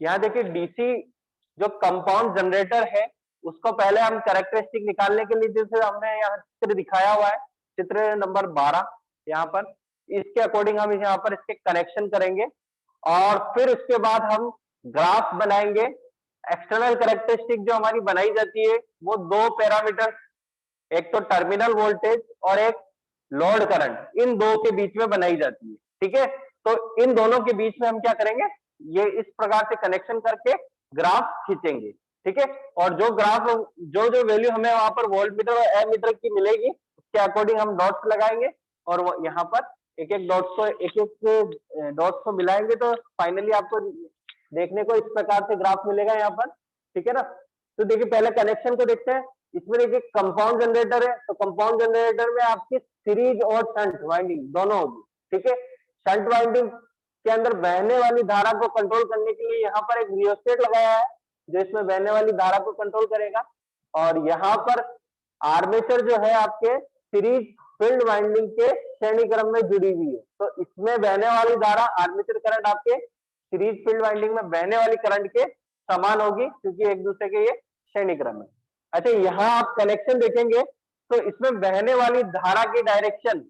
यहाँ देखिए डीसी जो कंपाउंड जनरेटर है उसको पहले हम कैरेक्टरिस्टिक निकालने के लिए जैसे हमने यहाँ चित्र दिखाया हुआ है, चित्र नंबर 12 यहाँ पर, इसके अकॉर्डिंग हम यहाँ पर इसके कनेक्शन करेंगे और फिर उसके बाद हम ग्राफ बनाएंगे। एक्सटर्नल कैरेक्टरिस्टिक जो हमारी बनाई जाती है वो दो पैरामीटर, एक तो टर्मिनल वोल्टेज और एक लोड करंट, इन दो के बीच में बनाई जाती है। ठीक है, तो इन दोनों के बीच में हम क्या करेंगे, ये इस प्रकार से कनेक्शन करके ग्राफ खींचेंगे। ठीक है, और जो ग्राफ जो जो वैल्यू हमें वहां पर वोल्ट मीटर और एमीटर की मिलेगी उसके अकॉर्डिंग हम डॉट्स लगाएंगे और वो यहाँ पर एक एक डॉट्स को मिलाएंगे तो फाइनली आपको देखने को इस प्रकार से ग्राफ मिलेगा यहाँ पर। ठीक है ना, तो देखिए पहले कनेक्शन को देखते हैं। इसमें देखिए कंपाउंड जनरेटर है, तो कंपाउंड जनरेटर में आपकी सीरीज और शंट वाइंडिंग दोनों होगी। ठीक है, शंट वाइंडिंग के अंदर बहने वाली धारा को कंट्रोल करने के लिए यहाँ पर एक रियोस्टेट लगाया है जो इसमें बहने वाली धारा को कंट्रोल करेगा, और यहाँ पर आर्मेचर जो है आपके सीरीज फील्ड वाइंडिंग के श्रेणी क्रम में जुड़ी हुई है, तो इसमें बहने वाली धारा आर्मेचर करंट आपके सीरीज फील्ड वाइंडिंग में बहने वाली करंट के समान होगी क्योंकि एक दूसरे के ये श्रेणी क्रम है। अच्छा, यहाँ आप कनेक्शन देखेंगे तो इसमें बहने वाली धारा की डायरेक्शन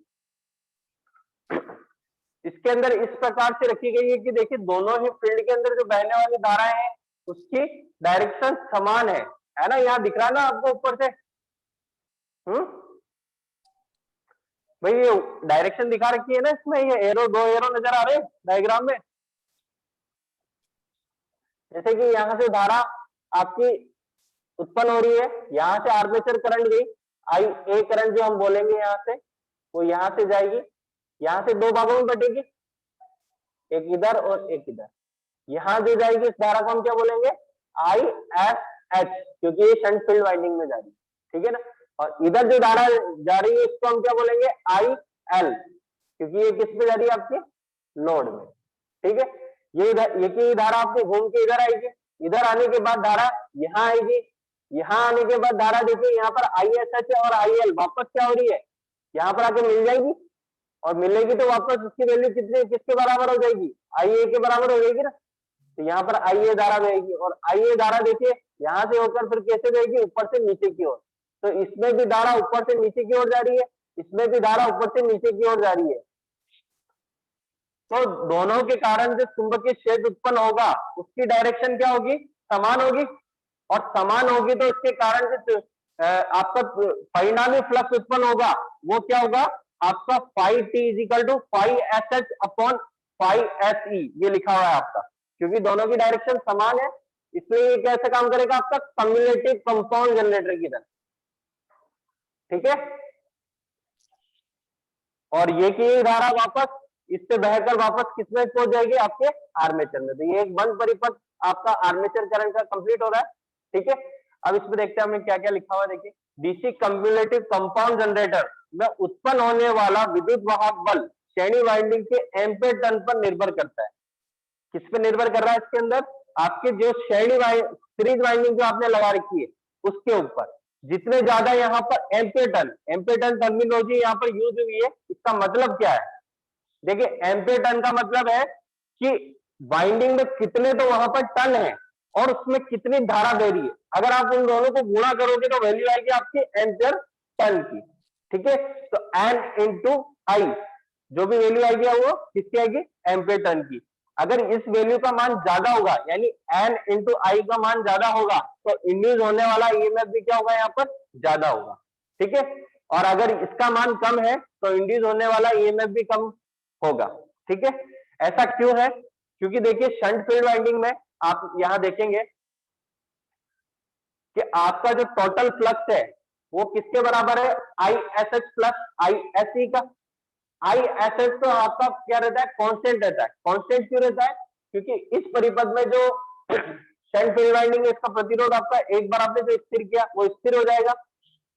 इसके अंदर इस प्रकार से रखी गई है कि देखिए दोनों ही फील्ड के अंदर जो बहने वाली धारा है उसकी डायरेक्शन समान है ना, यहाँ दिख रहा है ना आपको ऊपर से। भाई ये डायरेक्शन दिखा रखी है ना इसमें, ये एरो, दो एरो नजर आ रहे हैं डायग्राम में। जैसे कि यहाँ से धारा आपकी उत्पन्न हो रही है, यहाँ से आर्मेचर करंट गई, आई ए करंट जो हम बोलेंगे यहाँ से, वो यहाँ से जाएगी, यहाँ से दो भागों में बटेगी, एक इधर और एक इधर। यहाँ जो जाएगी इस धारा को हम क्या बोलेंगे, आई एस एच, क्योंकि ये शंट फील्ड वाइंडिंग में जा रही है। ठीक है ना, और इधर जो धारा जा रही है इसको हम क्या बोलेंगे, आई एल, क्योंकि ये किस पे जा रही है, आपके लोड में। ठीक है, ये की धारा आपकी घूम के इधर आएगी, इधर आने के बाद धारा यहाँ आएगी, यहाँ आने के बाद धारा देखिए यहाँ पर आई एस एच और आई एल वापस क्या हो रही है, यहाँ पर आके मिल जाएगी, और मिलेगी तो वापस उसकी वैल्यू कितने किसके बराबर हो जाएगी, आई ए के बराबर हो जाएगी ना। तो यहाँ पर आई ए धारा बहेगी, और आई ए धारा देखिए यहाँ से होकर फिर कैसे बहेगी, ऊपर से नीचे की ओर। तो इसमें भी धारा ऊपर से नीचे की ओर जा रही है, इसमें भी धारा ऊपर से नीचे की ओर जा रही है। तो दोनों के कारण जो चुंबकीय क्षेत्र उत्पन्न होगा उसकी डायरेक्शन क्या होगी, समान होगी, और समान होगी तो इसके कारण जो आपका परिणामी फ्लक्स उत्पन्न होगा वो क्या होगा, आपका phi T is equal to phi S H upon phi S E, ये लिखा हुआ है आपका, क्योंकि दोनों की डायरेक्शन समान है इसलिए ये कैसे काम करेगा, आपका कम्युलेटिव कंपाउंड जनरेटर की तरह। ठीक है, और ये की धारा वापस इससे बहकर वापस किसमें पहुंच जाएगी, आपके आर्मेचर में। तो ये एक बंद परिपथ आपका आर्मेचर करंट का कंप्लीट हो रहा है। ठीक है, अब इसमें देखते हैं हमें क्या क्या लिखा हुआ है। देखिए, डीसी कम्युलेटिव कंपाउंड जनरेटर में उत्पन्न होने वाला विद्युत वाहक बल श्रेणी वाइंडिंग के एम्पीयर टर्न पर निर्भर करता है। किस पे निर्भर कर रहा है, इसके अंदर आपके जो सीरीज वाइंडिंग जो आपने लगा रखी है उसके ऊपर जितने ज्यादा यहाँ पर एम्पीयर टर्न टर्मिनोलॉजी यहाँ पर यूज हुई है। इसका मतलब क्या है, देखिए एम्पीयर टर्न का मतलब है कि वाइंडिंग में कितने तो वहां पर टर्न है और उसमें कितनी धारा दे रही है। अगर आप उन दोनों को गुणा करोगे तो वैल्यू आएगी आपकी एम्पीयर टर्न की। ठीक है, तो एन इंटू आई जो भी वैल्यू आएगी वो किसकी आएगी, एम्पीयर टर्न की। अगर इस वैल्यू का मान ज्यादा होगा यानी एन इंटू आई का मान ज्यादा होगा तो इंड्यूस होने वाला ईएमएफ भी क्या होगा, यहाँ पर ज्यादा होगा। ठीक है, और अगर इसका मान कम है तो इंड्यूस होने वाला ईएमएफ भी कम होगा। ठीक है, ऐसा क्यों है, क्योंकि देखिए शंट फील्ड वाइंडिंग में आप यहां देखेंगे कि आपका जो टोटल फ्लक्स है वो किसके बराबर है, I S H plus I S E का। आई एस एच तो आपका क्या रहता है, कांस्टेंट रहता है। कांस्टेंट क्यों रहता है, क्योंकि इस परिपथ में जो शंट फील्ड वाइंडिंग है इसका प्रतिरोध आपका एक बार आपने जो स्थिर किया वो स्थिर हो जाएगा,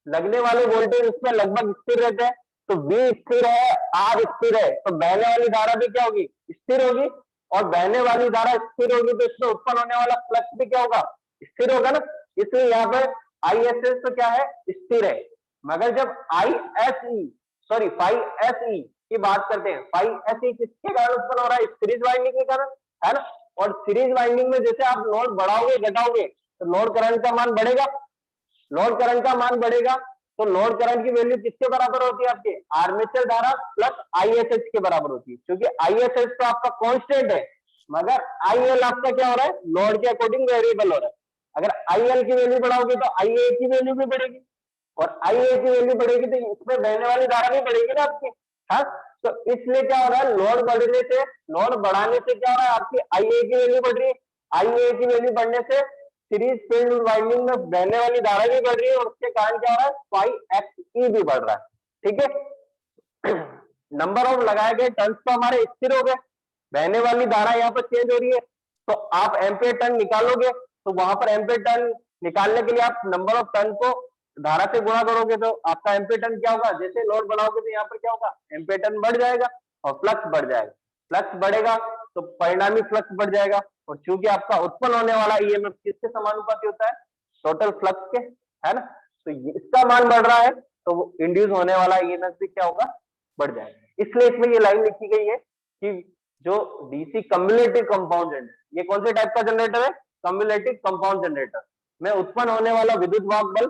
लगने वाले वोल्टेज उसमें लगभग स्थिर रहते हैं। तो बी स्थिर है, आर स्थिर है, तो बहने वाली धारा भी क्या होगी, स्थिर होगी, और बहने वाली धारा स्थिर होगी तो इसमें उत्पन्न होने वाला फ्लक्स भी क्या होगा, स्थिर होगा ना। इसलिए यहाँ पर आई एस एस तो क्या है, स्थिर है। मगर जब I S E sorry phi S E की बात करते हैं, फाई एस ई किसके कारण उत्पन्न हो रहा है, सीरीज वाइंडिंग के कारण, है ना। और सीरीज वाइंडिंग में जैसे आप लोड बढ़ाओगे घटाओगे तो लोड करंट का मान बढ़ेगा, लोड करंट का मान बढ़ेगा तो लोड करंट की वैल्यू किसके बराबर होती है आपके आर्मेचर धारा प्लस आईएसएच के बराबर होती है, क्योंकि आईएसएच तो आपका कांस्टेंट है मगर आईएल आपका क्या हो रहा है लोड के अकॉर्डिंग वेरिएबल हो रहा है। अगर आईएल की वैल्यू बढ़ाओगे तो आईए की वैल्यू भी बढ़ेगी और आईए की वैल्यू बढ़ेगी तो इसमें बहने वाली धारा भी बढ़ेगी ना आपकी। हाँ, तो इसलिए क्या हो रहा है लोड बढ़ने से लोड बढ़ाने से क्या हो रहा है आपकी आईए की वैल्यू बढ़ रही है, आईए की वैल्यू बढ़ने से सीरीज फील्ड वाइंडिंग में बहने वाली धारा भी बढ़ रही है और उसके कारण क्या हो रहा है फाई एक्स भी बढ़ रहा है। ठीक है, नंबर ऑफ लगाए गए टर्न्स तो हमारे स्थिर हो गए, बहने वाली धारा यहाँ पर चेंज हो रही है तो आप एम्पियर टर्न निकालोगे तो वहां पर एम्पियर टर्न निकालने के लिए आप नंबर ऑफ टर्न को धारा से गुणा करोगे तो आपका एम्पियर टर्न क्या होगा, जैसे लोड बढ़ाओगे तो यहाँ पर क्या होगा एम्पियर टर्न बढ़ जाएगा और फ्लक्स बढ़ जाएगा, फ्लक्स बढ़ेगा तो परिणामी फ्लक्स बढ़ जाएगा और चूंकि आपका उत्पन्न होने वाला ईएमएफ किसके समानुपाती होता है टोटल फ्लक्स के, है ना, तो इसका मान बढ़ रहा है तो वो इंड्यूस होने वाला ईएमएफ भी क्या होगा बढ़ जाएगा। इसलिए इसमें ये लाइन लिखी गई है कि जो डीसी कम्युलेटिव कंपाउंड जनरेटर, ये कौन से टाइप का जनरेटर है कम्युलेटिव कंपाउंड जनरेटर में उत्पन्न होने वाला विद्युत वाहक बल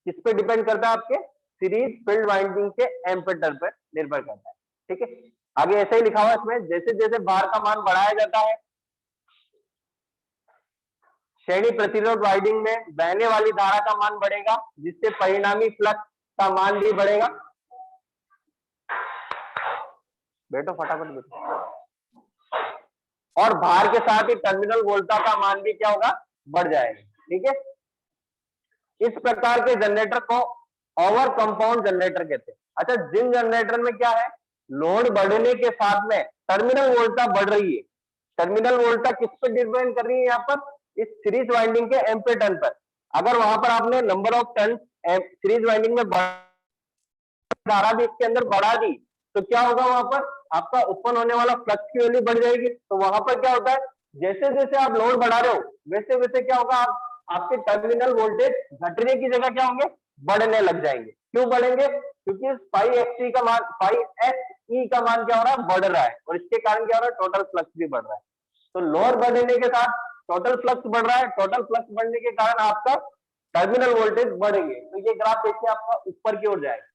किस पे डिपेंड करता है आपके सीरीज फील्ड वाइंडिंग के एम्पियर टर्न पर निर्भर करता है। ठीक है, आगे ऐसे ही लिखा हुआ है इसमें जैसे जैसे भार का मान बढ़ाया जाता है श्रेणी प्रतिरोध वाइंडिंग में बहने वाली धारा का मान बढ़ेगा जिससे परिणामी फ्लक्स का मान भी बढ़ेगा। बैठो फटाफट बैठो। और भार के साथ ही टर्मिनल वोल्टा का मान भी क्या होगा बढ़ जाएगा। ठीक है, इस प्रकार के जनरेटर को ओवर कंपाउंड जनरेटर कहते हैं। अच्छा, जिन जनरेटर में क्या है लोड बढ़ने के साथ में टर्मिनल वोल्टा बढ़ रही है, टर्मिनल वोल्टा किस पर डिपेंड कर रही है यहाँ पर इस सीरीज वाइंडिंग के एम्पियर टर्न पर। अगर वहां पर आपने number of turn series winding में धारा भी इसके अंदर बढ़ा दी तो क्या होगा वहां पर आपका उत्पन्न होने वाला फ्लक्स की वैल्यू बढ़ जाएगी। तो वहां पर क्या होता है जैसे जैसे आप लोड बढ़ा रहे हो वैसे वैसे क्या होगा आपके टर्मिनल वोल्टेज घटने की जगह क्या होंगे बढ़ने लग जाएंगे। क्यों बढ़ेंगे, क्योंकि फाई एक्सई का मान फाई एसई का मान क्या हो रहा है बढ़ रहा है और इसके कारण क्या हो रहा है टोटल फ्लक्स भी बढ़ रहा है। तो लोड बढ़ने के साथ टोटल फ्लक्स बढ़ रहा है, टोटल फ्लक्स बढ़ने के कारण आपका टर्मिनल वोल्टेज बढ़ेंगे। तो ये ग्राफ देखिए आपका ऊपर की ओर जाएगा,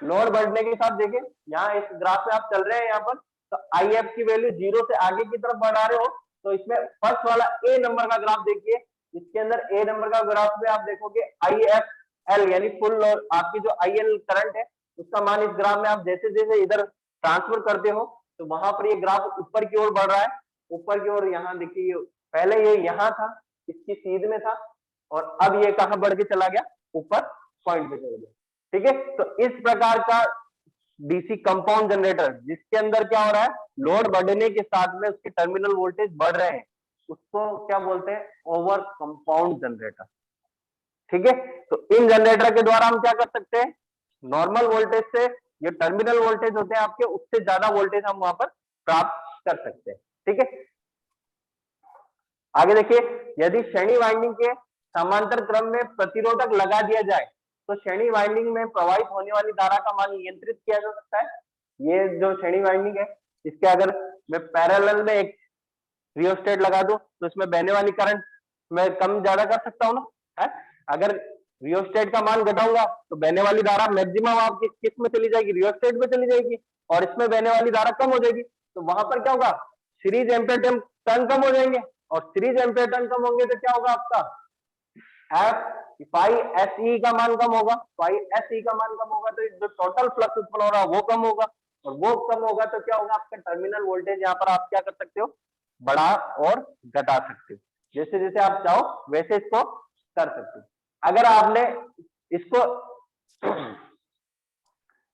लोड बढ़ने के साथ देखिए यहाँ इस ग्राफ में आप चल रहे हैं यहाँ पर तो आई एफ की वैल्यू 0 से आगे की तरफ बढ़ा रहे हो तो इसमें फर्स्ट वाला ए नंबर का ग्राफ देखिए, इसके अंदर ए नंबर का ग्राफ में आप देखोगे आई एफ एल यानी फुल लोड आपकी जो आई एल करंट है उसका मान इस ग्राफ में आप जैसे जैसे इधर ट्रांसफर करते हो तो वहां पर ये ग्राफ ऊपर की ओर बढ़ रहा है, ऊपर की ओर। यहाँ देखिए पहले ये यहाँ था इसकी सीध में था और अब ये कहाँ बढ़ के चला गया ऊपर पॉइंट पे चला गया। ठीक है, तो इस प्रकार का डीसी कंपाउंड जनरेटर जिसके अंदर क्या हो रहा है लोड बढ़ने के साथ में उसके टर्मिनल वोल्टेज बढ़ रहे हैं उसको क्या बोलते हैं ओवर कंपाउंड जनरेटर। ठीक है, तो इन जनरेटर के द्वारा हम क्या कर सकते हैं नॉर्मल वोल्टेज से ये टर्मिनल वोल्टेज होते हैं आपके उससे ज्यादा वोल्टेज हम वहां पर प्राप्त कर सकते हैं। ठीक है, आगे देखिए यदि श्रेणी वाइंडिंग के समांतर क्रम में प्रतिरोधक लगा दिया जाए तो श्रेणी वाइंडिंग में प्रवाहित होने वाली धारा का मान नियंत्रित किया जा सकता है। ये जो श्रेणी वाइंडिंग है इसके अगर मैं पैरेलल में एक रियोस्टेट लगा दूं तो इसमें बहने वाली करंट मैं कम ज्यादा कर सकता हूँ ना, है? अगर रियोस्टेट का मान घटाऊंगा तो बहने वाली धारा मैक्सिमम आपकी किस में चली जाएगी रियोस्टेट में चली जाएगी और इसमें बहने वाली धारा कम हो जाएगी। तो वहां पर क्या होगा सीरीज एम्पियर टर्न कम हो जाएंगे और सीरीज एम्पियर टर्न कम होंगे तो क्या होगा आपका एफ फाई एस ई का मान कम होगा, फाई एस ई का मान कम होगा तो जो टोटल फ्लक्स उत्पन्न हो रहा है वो कम होगा और वो कम होगा तो क्या होगा आपका टर्मिनल वोल्टेज यहाँ पर आप क्या कर सकते हो बढ़ा और घटा सकते हो, जैसे जैसे आप चाहो वैसे इसको कर सकते हो। अगर आपने इसको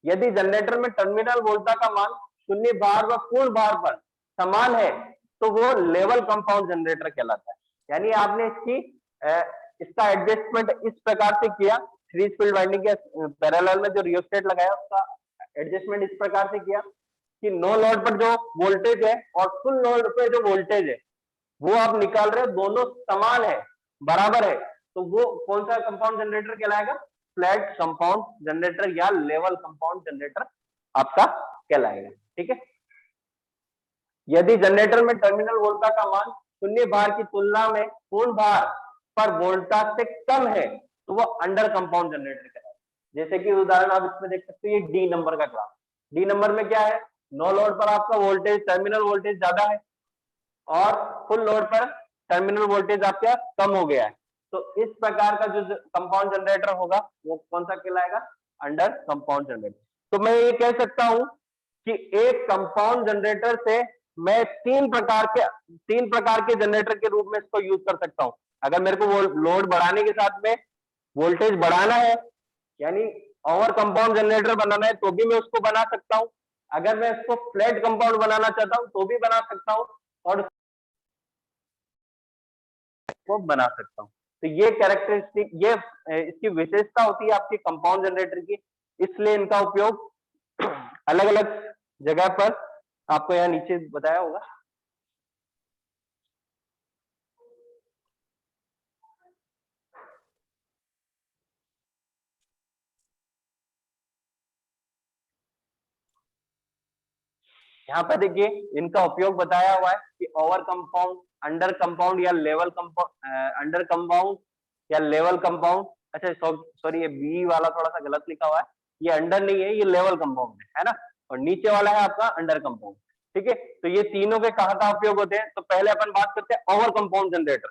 यदि जनरेटर में टर्मिनल वोल्टा का मान शून्य भार व पूर्ण भार पर समान है तो वो लेवल कंपाउंड जनरेटर कहलाता है। यानी आपने इसका एडजस्टमेंट इस प्रकार से किया सीरीज फील्ड वाइंडिंग के पैरेलल में जो रियोस्टेट लगाया उसका एडजस्टमेंट इस प्रकार से किया कि नो लोड पर जो वोल्टेज है और फुल लोड पे जो वोल्टेज है वो आप निकाल रहे हो दोनों समान है बराबर है तो वो कौन सा कंपाउंड जनरेटर कहलाएगा फ्लैट कंपाउंड जनरेटर या लेवल कंपाउंड जनरेटर आपका कहलाएगा। ठीक है, यदि जनरेटर में टर्मिनल वोल्टेज का मान शून्य भार की तुलना में पूर्ण भार पर वोल्टेज से कम है तो वो अंडर कंपाउंड जनरेटर कहलाता है। जैसे कि उदाहरण आप इसमें देख सकते हो, ये डी नंबर का ग्राफ। डी नंबर में क्या है, नो लोड पर आपका वोल्टेज टर्मिनल वोल्टेज ज्यादा है और फुल लोड पर टर्मिनल वोल्टेज आपका कम हो गया है। तो इस प्रकार का जो कंपाउंड जनरेटर होगा वो कौन सा कहलाएगा, अंडर कंपाउंड जनरेटर। तो मैं ये कह सकता हूं कि एक कंपाउंड जनरेटर से मैं तीन प्रकार के जनरेटर के रूप में इसको यूज कर सकता हूं। अगर मेरे को वो लोड बढ़ाने के साथ में वोल्टेज बढ़ाना है, यानी ओवर कंपाउंड जनरेटर बनाना है, तो भी मैं उसको बना सकता हूं। अगर मैं इसको फ्लैट कंपाउंड बनाना चाहता हूं तो भी बना सकता हूं और को बना सकता हूं। तो ये कैरेक्टरिस्टिक, ये इसकी विशेषता होती है आपके कंपाउंड जनरेटर की, इसलिए इनका उपयोग अलग अलग जगह पर आपको यहाँ नीचे बताया होगा। यहाँ पर देखिए इनका उपयोग बताया हुआ है कि ओवर कंपाउंड, अंडर कंपाउंड या लेवल कंपाउंड, अंडर कंपाउंड या लेवल कंपाउंड। अच्छा सॉरी, ये बी वाला थोड़ा सा गलत लिखा हुआ है, ये अंडर नहीं है, ये लेवल कंपाउंड है ना, और नीचे वाला है आपका अंडर कंपाउंड। ठीक है, तो ये तीनों के कहाँ कहाँ उपयोग होते हैं। तो पहले अपन बात करते हैं over compound generator.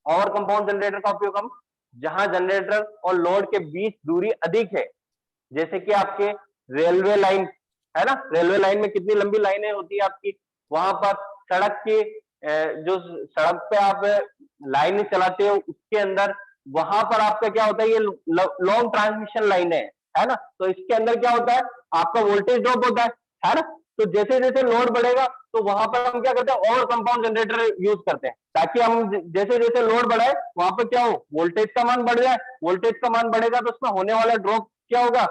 Over compound generator का उपयोग हम जहां जनरेटर और लोड के बीच दूरी अधिक है, जैसे कि आपके रेलवे लाइन है ना, रेलवे लाइन में कितनी लंबी लाइनें होती है आपकी, वहां पर सड़क की जो सड़क पे आप लाइन चलाते हो उसके अंदर, वहां पर आपका क्या होता है, ये लॉन्ग ट्रांसमिशन लाइन है ना, तो इसके अंदर क्या होता है, आपका वोल्टेज ड्रॉप होता है ना। तो जैसे जैसे लोड बढ़ेगा तो वहां पर हम क्या करते हैं, ओवर कंपाउंड जनरेटर यूज करते हैं, ताकि हम जैसे जैसे लोड बढ़ाए वहां पर क्या हो, वोल्टेज का मान बढ़ जाए। वोल्टेज का मान बढ़ेगा तो उसमें होने वाला ड्रॉप क्या होगा,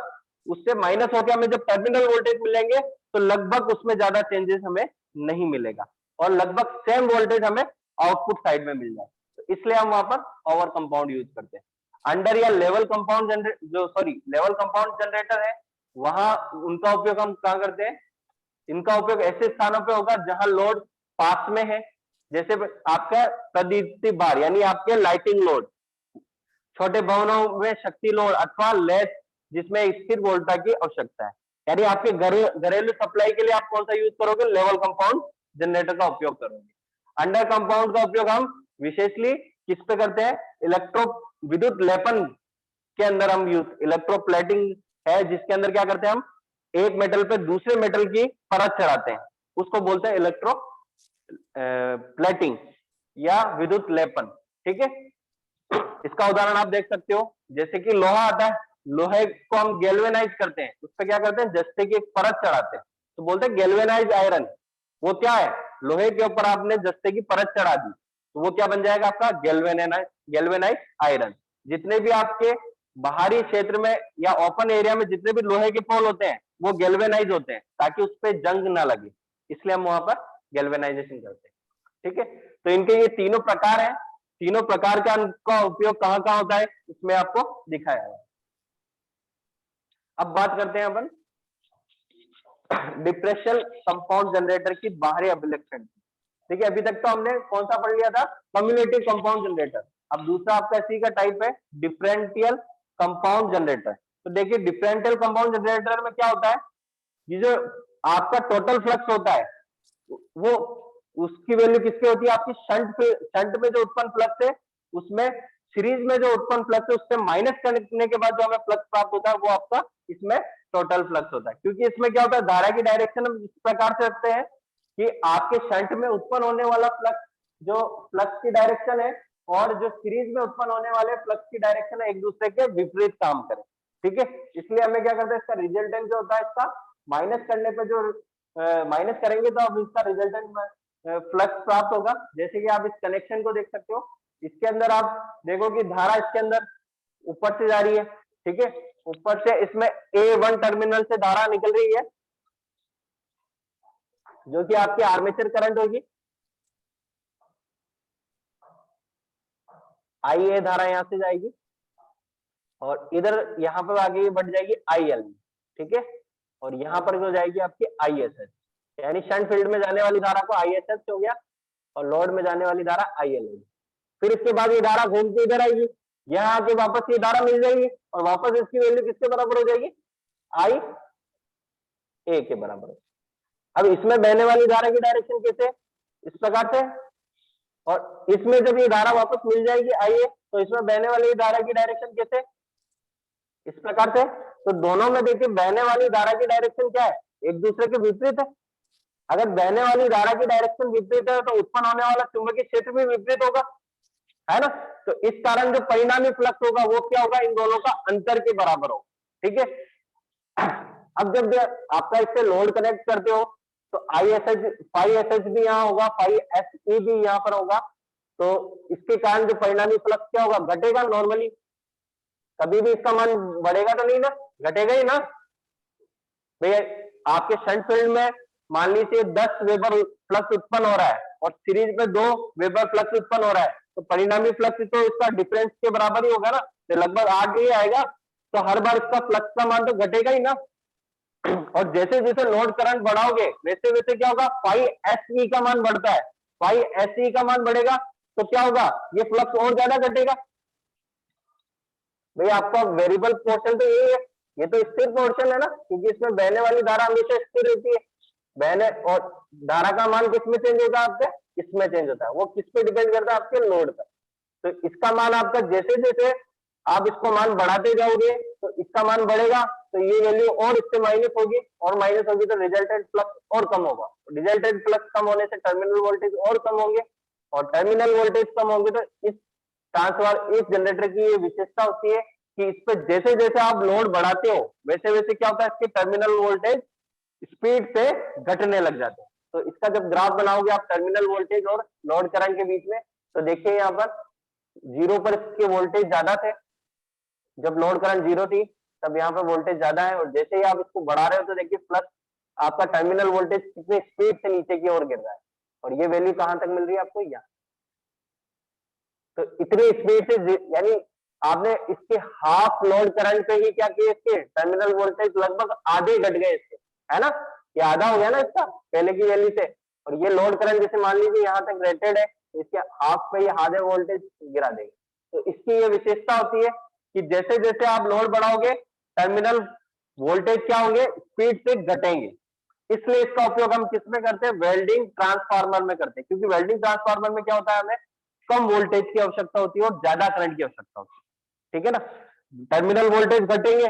उससे माइनस होकर हमें जब टर्मिनल वोल्टेज मिलेंगे तो लगभग उसमें ज्यादा चेंजेस हमें नहीं मिलेगा और लगभग सेम वोल्टेज हमें आउटपुट साइड में मिल जाए। तो इसलिए हम वहां पर ओवर कंपाउंड यूज करते हैं। अंडर या लेवल कंपाउंड जनरेटर, जो सॉरी लेवल कंपाउंड जनरेटर है, वहां उनका उपयोग हम कहां करते हैं, इनका उपयोग ऐसे स्थानों पे होगा जहां लोड पास में है, जैसे आपका प्रदीप्ति बार यानी आपके लाइटिंग लोड, छोटे भवनों में शक्ति लोड अथवा लेस जिसमें स्थिर वोल्टता की आवश्यकता है। यानी आपके घरेलू सप्लाई के लिए आप कौन सा यूज करोगे, लेवल कंपाउंड जनरेटर का उपयोग करोगे। अंडर कंपाउंड का उपयोग हम विशेषली किस पे करते हैं, इलेक्ट्रो विद्युत लेपन के अंदर हम यूज, इलेक्ट्रोप्लेटिंग है जिसके अंदर क्या करते हैं, हम एक मेटल पे दूसरे मेटल की परत चढ़ाते हैं, उसको बोलते हैं इलेक्ट्रो प्लेटिंग या विद्युत लेपन। ठीक है, इसका उदाहरण आप देख सकते हो, जैसे कि लोहा आता है, लोहे को हम गैल्वेनाइज करते हैं, उस पर क्या करते हैं, जस्ते की एक परत चढ़ाते हैं, तो बोलते हैं गैल्वेनाइज आयरन। वो क्या है, लोहे के ऊपर आपने जस्ते की परत चढ़ा दी तो वो क्या बन जाएगा आपका, गैल्वेनाइज आयरन। जितने भी आपके बाहरी क्षेत्र में या ओपन एरिया में जितने भी लोहे के पोल होते हैं वो गैल्वेनाइज होते हैं ताकि उस पर जंग ना लगे, इसलिए हम वहां पर गैल्वेनाइजेशन करते हैं। ठीक है, तो इनके ये तीनों प्रकार हैं, तीनों प्रकार का उपयोग कहां कहां होता है इसमें आपको दिखाया है। अब बात करते हैं अपन डिफरेंशियल कंपाउंड जनरेटर की बाहरी अभिलक्षण। देखिए अभी तक तो हमने कौन सा पढ़ लिया था, कम्युलेटिव कंपाउंड जनरेटर। अब दूसरा आपका इसी का टाइप है डिफरेंशियल कंपाउंड जनरेटर। तो देखिए डिफरेंशियल कंपाउंड जनरेटर में क्या होता है, ये जो आपका टोटल फ्लक्स होता है वो उसकी वैल्यू किसकी होती है, आपकी शंट में जो उत्पन्न फ्लक्स है उसमें सीरीज में जो उत्पन्न फ्लक्स है उससे माइनस करने के बाद जो हमें फ्लक्स प्राप्त होता है वो आपका इसमें टोटल फ्लक्स होता है। क्योंकि इसमें क्या होता है, धारा की डायरेक्शन हम इस प्रकार से रखते हैं कि आपके शंट में उत्पन्न होने वाला फ्लक्स, जो फ्लक्स की डायरेक्शन है और जो सीरीज में उत्पन्न होने वाले फ्लक्स की डायरेक्शन है एक दूसरे के विपरीत काम करें। ठीक है, इसलिए हमें क्या करते हैं, इसका रिजल्टेंट जो होता है इसका माइनस करने पे जो माइनस करेंगे तो अब इसका रिजल्टेंट फ्लक्स प्राप्त होगा। जैसे कि आप इस कनेक्शन को देख सकते हो, इसके अंदर आप देखो कि धारा इसके अंदर ऊपर से जा रही है। ठीक है, ऊपर से इसमें A1 टर्मिनल से धारा निकल रही है जो कि आपकी आर्मेचर करंट होगी, IA धारा यहां से जाएगी और इधर यहां पर आगे बढ़ जाएगी IL। ठीक है, और यहां पर जो जाएगी आपकी ISH। यानी शंट फील्ड में जाने वाली धारा को ISH हो गया और लोड में जाने वाली धारा IL होगी। फिर इसके बाद ये धारा घूम के इधर आएगी, यहाँ आके वापस ये धारा मिल जाएगी और वापस इसकी वैल्यू किसके बराबर हो जाएगी, IA के बराबर। अब इसमें बहने वाली धारा की डायरेक्शन कैसे, इस प्रकार से, और इसमें जब ये धारा वापस मिल जाएगी IA, तो इसमें बहने वाली धारा की डायरेक्शन कैसे, इस प्रकार से। तो दोनों में देखिए बहने वाली धारा की डायरेक्शन क्या है, एक दूसरे के विपरीत है। अगर बहने वाली धारा की डायरेक्शन विपरीत है तो उत्पन्न होने वाला चुंबकीय क्षेत्र भी विपरीत होगा, है ना। तो इस कारण जो परिणामी फ्लक्स होगा वो क्या होगा, इन दोनों का अंतर के बराबर होगा, ठीक है। अब जब आपका इससे लोड कनेक्ट करते हो तो ISH फाई SH भी यहाँ होगा, फाई SE भी यहाँ पर होगा, तो इसके कारण जो परिणामी फ्लक्स क्या होगा, घटेगा नॉर्मली। कभी भी इसका मान बढ़ेगा तो नहीं ना, घटेगा ही ना भैया। आपके शंट फील्ड में मान लीजिए 10 वेबर फ्लक्स उत्पन्न हो रहा है और सीरीज में 2 वेबर फ्लक्स उत्पन्न हो रहा है, तो परिणामी फ्लक्स तो इसका डिफरेंस के बराबर ही होगा ना, तो लगभग 8 ही आएगा। तो हर बार इसका फ्लक्स का मान तो घटेगा ही ना। और जैसे जैसे लोड करंट बढ़ाओगे वैसे वैसे क्या होगा, फाई SE का मान बढ़ता है, फाई SE का मान बढ़ेगा तो क्या होगा, ये फ्लक्स और ज्यादा घटेगा। भैया आपका वेरिएबल पोर्शन तो यही है, ये तो स्थिर पोर्शन है ना, क्योंकि इसमें बहने वाली धारा हमेशा स्थिर रहती है। बहने और धारा का मान किसमें चेंज होता है, आपके इसमें चेंज होता है, वो किस पे डिपेंड करता है, आपके लोड पर। तो इसका मान आपका जैसे जैसे आप इसको मान बढ़ाते जाओगे तो इसका मान बढ़ेगा, तो ये वैल्यू और इससे माइनस होगी, और माइनस होगी तो रिजल्टेंट फ्लक्स और कम होगा। रिजल्टेंट फ्लक्स कम होने से टर्मिनल वोल्टेज और कम होंगे, और टर्मिनल वोल्टेज कम होंगे तो इस ट्रांसफार्मर, इस जनरेटर की ये विशेषता होती है कि इस पे जैसे जैसे आप लोड बढ़ाते हो वैसे वैसे क्या होता है, इसके टर्मिनल वोल्टेज स्पीड से घटने लग जाते हैं। तो इसका जब ग्राफ बनाओगे आप टर्मिनल वोल्टेज और लोड करंट के बीच में, तो देखिए यहाँ पर 0 पर इसके वोल्टेज ज्यादा थे, जब लोड करंट 0 थी तब यहाँ पर वोल्टेज ज्यादा है, और जैसे ही आप इसको बढ़ा रहे हो तो देखिए फ्लक्स आपका टर्मिनल वोल्टेज कितने स्पीड से नीचे की ओर गिर रहा है, और ये वैल्यू कहां तक मिल रही है आपको, यहाँ। तो इतनी स्पीड से, यानी आपने इसके हाफ लोड करंट पे ही क्या किया, इसके टर्मिनल वोल्टेज लगभग आधे घट गए इसके, है ना, ये आधा हो गया ना इसका पहले की वैल्यू से। और ये लोड करंट जैसे मान लीजिए यहाँ तक रेटेड है, तो इसके हाफ पे ये आधे वोल्टेज गिरा देगा। तो इसकी ये विशेषता होती है कि जैसे जैसे आप लोड बढ़ाओगे टर्मिनल वोल्टेज क्या होंगे, स्पीड से घटेंगे। इसलिए इसका उपयोग हम किस में करते हैं, वेल्डिंग ट्रांसफार्मर में करते हैं, क्योंकि वेल्डिंग ट्रांसफार्मर में क्या होता है, हमें कम वोल्टेज की आवश्यकता होती है और ज्यादा करंट की आवश्यकता होती है, ठीक है ना। टर्मिनल वोल्टेज घटेंगे,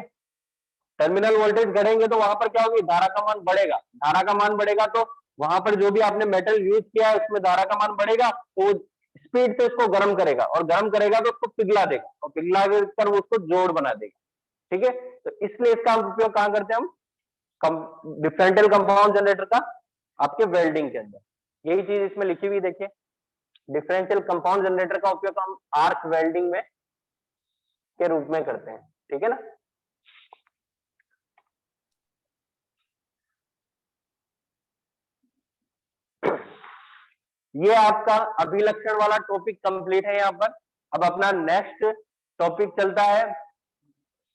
टर्मिनल वोल्टेज घटेंगे तो वहां पर क्या होगी, धारा का मान बढ़ेगा, धारा का मान बढ़ेगा तो वहां पर जो भी आपने मेटल यूज किया है उसमें धारा का मान बढ़ेगा, तो स्पीड से उसको गर्म करेगा, और गर्म करेगा तो उसको पिघला देगा, और पिघला कर वो उसको जोड़ बना देगा, ठीक है। तो इसलिए इसका उपयोग कहां करते हैं हम, डिफरेंशियल कंपाउंड जनरेटर का आपके वेल्डिंग के अंदर। यही चीज इसमें लिखी हुई देखिए, डिफरेंशियल कंपाउंड जनरेटर का उपयोग हम आर्क वेल्डिंग में के रूप में करते हैं, ठीक है ना। ये आपका अभिलक्षण वाला टॉपिक कंप्लीट है यहाँ पर। अब अपना नेक्स्ट टॉपिक चलता है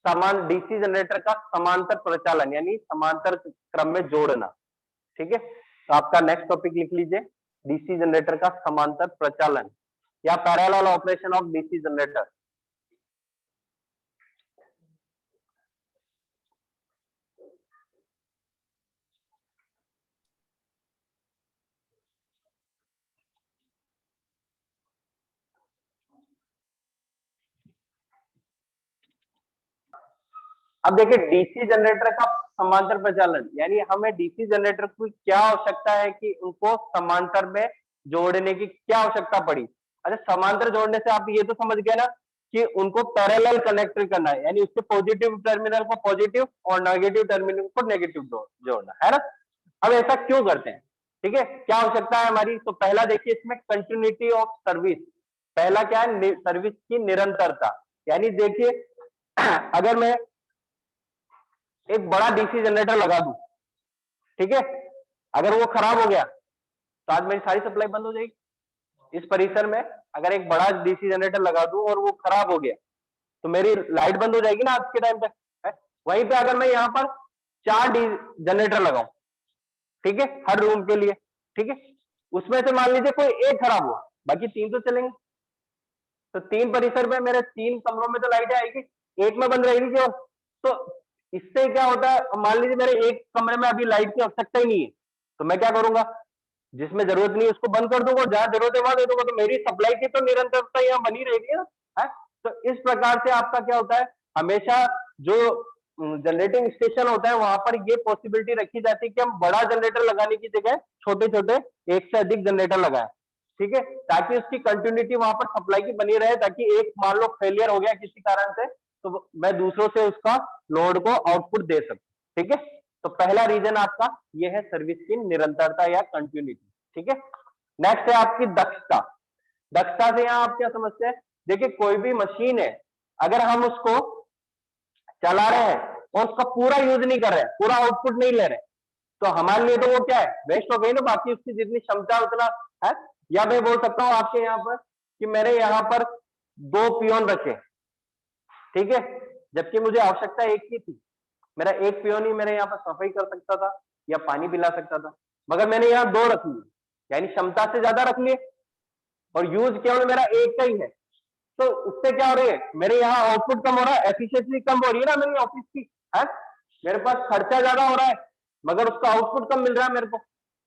समान डीसी जनरेटर का समांतर प्रचालन, यानी समांतर क्रम में जोड़ना, ठीक है। तो आपका नेक्स्ट टॉपिक लिख लीजिए, डीसी जनरेटर का समांतर प्रचालन या parallel operation of DC generator. अब देखिए डीसी जनरेटर का समांतर प्रचालन, यानी हमें डीसी जनरेटर की क्या आवश्यकता है कि उनको समांतर में जोड़ने की क्या आवश्यकता पड़ी। अच्छा, समांतर जोड़ने से आप ये तो समझ गए ना कि उनको पैरेलल कनेक्ट करना है, यानी उसके पॉजिटिव टर्मिनल को पॉजिटिव और नेगेटिव टर्मिनल को नेगेटिव जोड़ना है ना। अब ऐसा क्यों करते हैं, ठीक है, क्या आवश्यकता है हमारी। तो पहला देखिए इसमें कंटिन्यूटी ऑफ सर्विस, पहला क्या है, सर्विस की निरंतरता। यानी देखिए अगर मैं एक बड़ा डीसी जनरेटर लगा दूं, ठीक है, अगर वो खराब हो गया तो आज मेरी सारी सप्लाई बंद हो जाएगी। इस परिसर में अगर एक बड़ा डीसी जनरेटर लगा दूं और वो खराब हो गया तो मेरी लाइट बंद हो जाएगी ना आज के टाइम पे, है? वहीं पे अगर मैं यहाँ पर 4 जनरेटर लगाऊं, ठीक है, हर रूम के लिए। ठीक है, उसमें से मान लीजिए कोई एक खराब हुआ, बाकी 3 तो चलेंगे। तो 3 परिसर में मेरे 3 कमरों में तो लाइटें आएगी, एक में बंद रहेगी केवल। तो इससे क्या होता है, मान लीजिए मेरे एक कमरे में अभी लाइट की आवश्यकता ही नहीं है, तो मैं क्या करूंगा, जिसमें जरूरत नहीं है उसको बंद कर दूंगा, जहां जरूरत है वहां दे दूंगा, तो मेरी सप्लाई की तो निरंतरता यहाँ बनी रहेगी ना। है? तो इस प्रकार से आपका क्या होता है, हमेशा जो जनरेटिंग स्टेशन होता है वहां पर ये पॉसिबिलिटी रखी जाती है कि हम बड़ा जनरेटर लगाने की जगह छोटे छोटे एक से अधिक जनरेटर लगाएं। ठीक है, ताकि उसकी कंटिन्यूटी वहां पर सप्लाई की बनी रहे, ताकि एक मान लो फेलियर हो गया किसी कारण से, तो मैं दूसरों से उसका लोड को आउटपुट दे सकूं। ठीक है, तो पहला रीजन आपका ये है सर्विस की निरंतरता या कंटिन्यूटी। ठीक है, नेक्स्ट है आपकी दक्षता। दक्षता से यहां आप क्या समझते हैं, देखिए कोई भी मशीन है, अगर हम उसको चला रहे हैं और उसका पूरा यूज नहीं कर रहे हैं, पूरा आउटपुट नहीं ले रहे, तो हमारे लिए तो वो क्या है, वेस्ट हो गई ना, बाकी उसकी जितनी क्षमता उतना है। या मैं बोल सकता हूं आपके यहाँ पर कि मैंने यहाँ पर 2 पियोन रखे, ठीक है, जबकि मुझे आवश्यकता एक की थी। मेरा एक पियोन ही मेरे यहाँ पर सफाई कर सकता था या पानी पिला सकता था, मगर मैंने यहाँ 2 रख लिए, यानी क्षमता से ज्यादा रख लिए, और यूज केवल मेरा एक का ही है। तो उससे क्या हो रही है, मेरे यहाँ आउटपुट कम हो रहा है, एफिशिएंसी कम हो रही है ना मेरी ऑफिस की। है, मेरे पास खर्चा ज्यादा हो रहा है मगर उसका आउटपुट कम मिल रहा है मेरे को,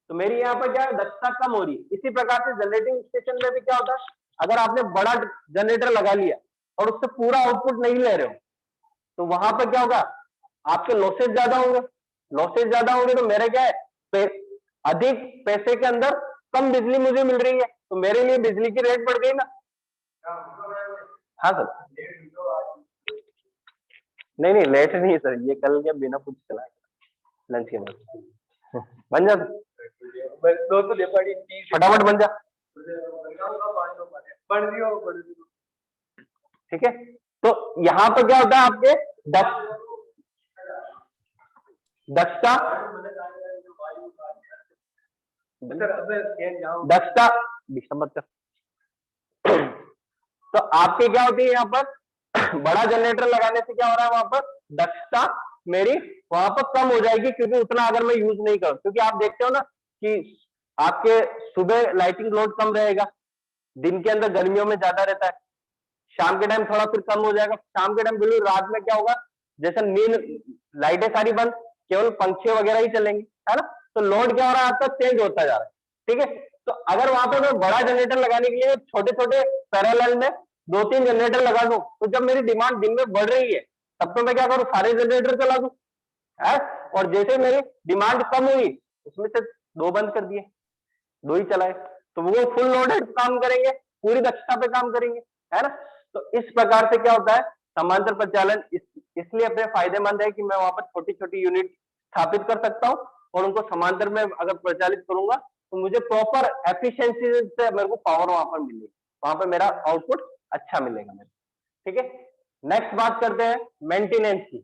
तो मेरी यहाँ पर क्या है, दक्षता कम हो रही है। इसी प्रकार से जनरेटिंग स्टेशन में भी क्या होता है, अगर आपने बड़ा जनरेटर लगा लिया और उससे पूरा आउटपुट नहीं ले रहे हो, तो वहां पर क्या होगा, आपके लॉसेज ज्यादा होंगे। लॉसेज ज्यादा होंगे तो मेरे क्या है, अधिक पैसे के अंदर कम बिजली मुझे मिल रही है, तो मेरे लिए बिजली की रेट बढ़ गई ना। हाँ सर, नहीं नहीं लेट नहीं है सर, ये कल क्या बिना पूछ चला लंच के बाद बन जा, फटाफट बन जा। ठीक है, तो यहाँ पर क्या होता है आपके दक्षता दक्षता तो आपके क्या होती है यहाँ पर बड़ा जनरेटर लगाने से क्या हो रहा है, वहां पर दक्षता मेरी वहां पर कम हो जाएगी, क्योंकि उतना अगर मैं यूज नहीं करूं, क्योंकि आप देखते हो ना कि आपके सुबह लाइटिंग लोड कम रहेगा, दिन के अंदर गर्मियों में ज्यादा रहता है, शाम के टाइम थोड़ा फिर कम हो जाएगा, शाम के टाइम बिल्कुल रात में क्या होगा, जैसे नींद, लाइटें सारी बंद, केवल पंखे वगैरह ही चलेंगे, है ना, तो लोड क्या हो रहा है आपका, चेंज होता जा रहा है। ठीक है, तो अगर वहां पर मैं बड़ा जनरेटर लगाने के लिए छोटे छोटे पैरेलल में 2-3 जनरेटर लगा दूं, तो जब मेरी डिमांड दिन में बढ़ रही है तब तो मैं क्या करूं, सारे जनरेटर चला दूं, है, और जैसे मेरी डिमांड कम हुई उसमें से 2 बंद कर दिए, 2 ही चलाए, तो वो फुल लोडेड काम करेंगे, पूरी दक्षता पे काम करेंगे, है ना। तो इस प्रकार से क्या होता है, समांतर प्रचालन इसलिए अपने फायदेमंद है कि मैं वहां पर छोटी छोटी यूनिट स्थापित कर सकता हूँ, और उनको समांतर में अगर प्रचालित करूंगा तो मुझे प्रॉपर एफिशिएंसी से मेरे को पावर वहां पर मिलेगी, वहां पर मेरा आउटपुट अच्छा मिलेगा मेरे। ठीक है, नेक्स्ट बात करते हैं मेंटेनेंस की।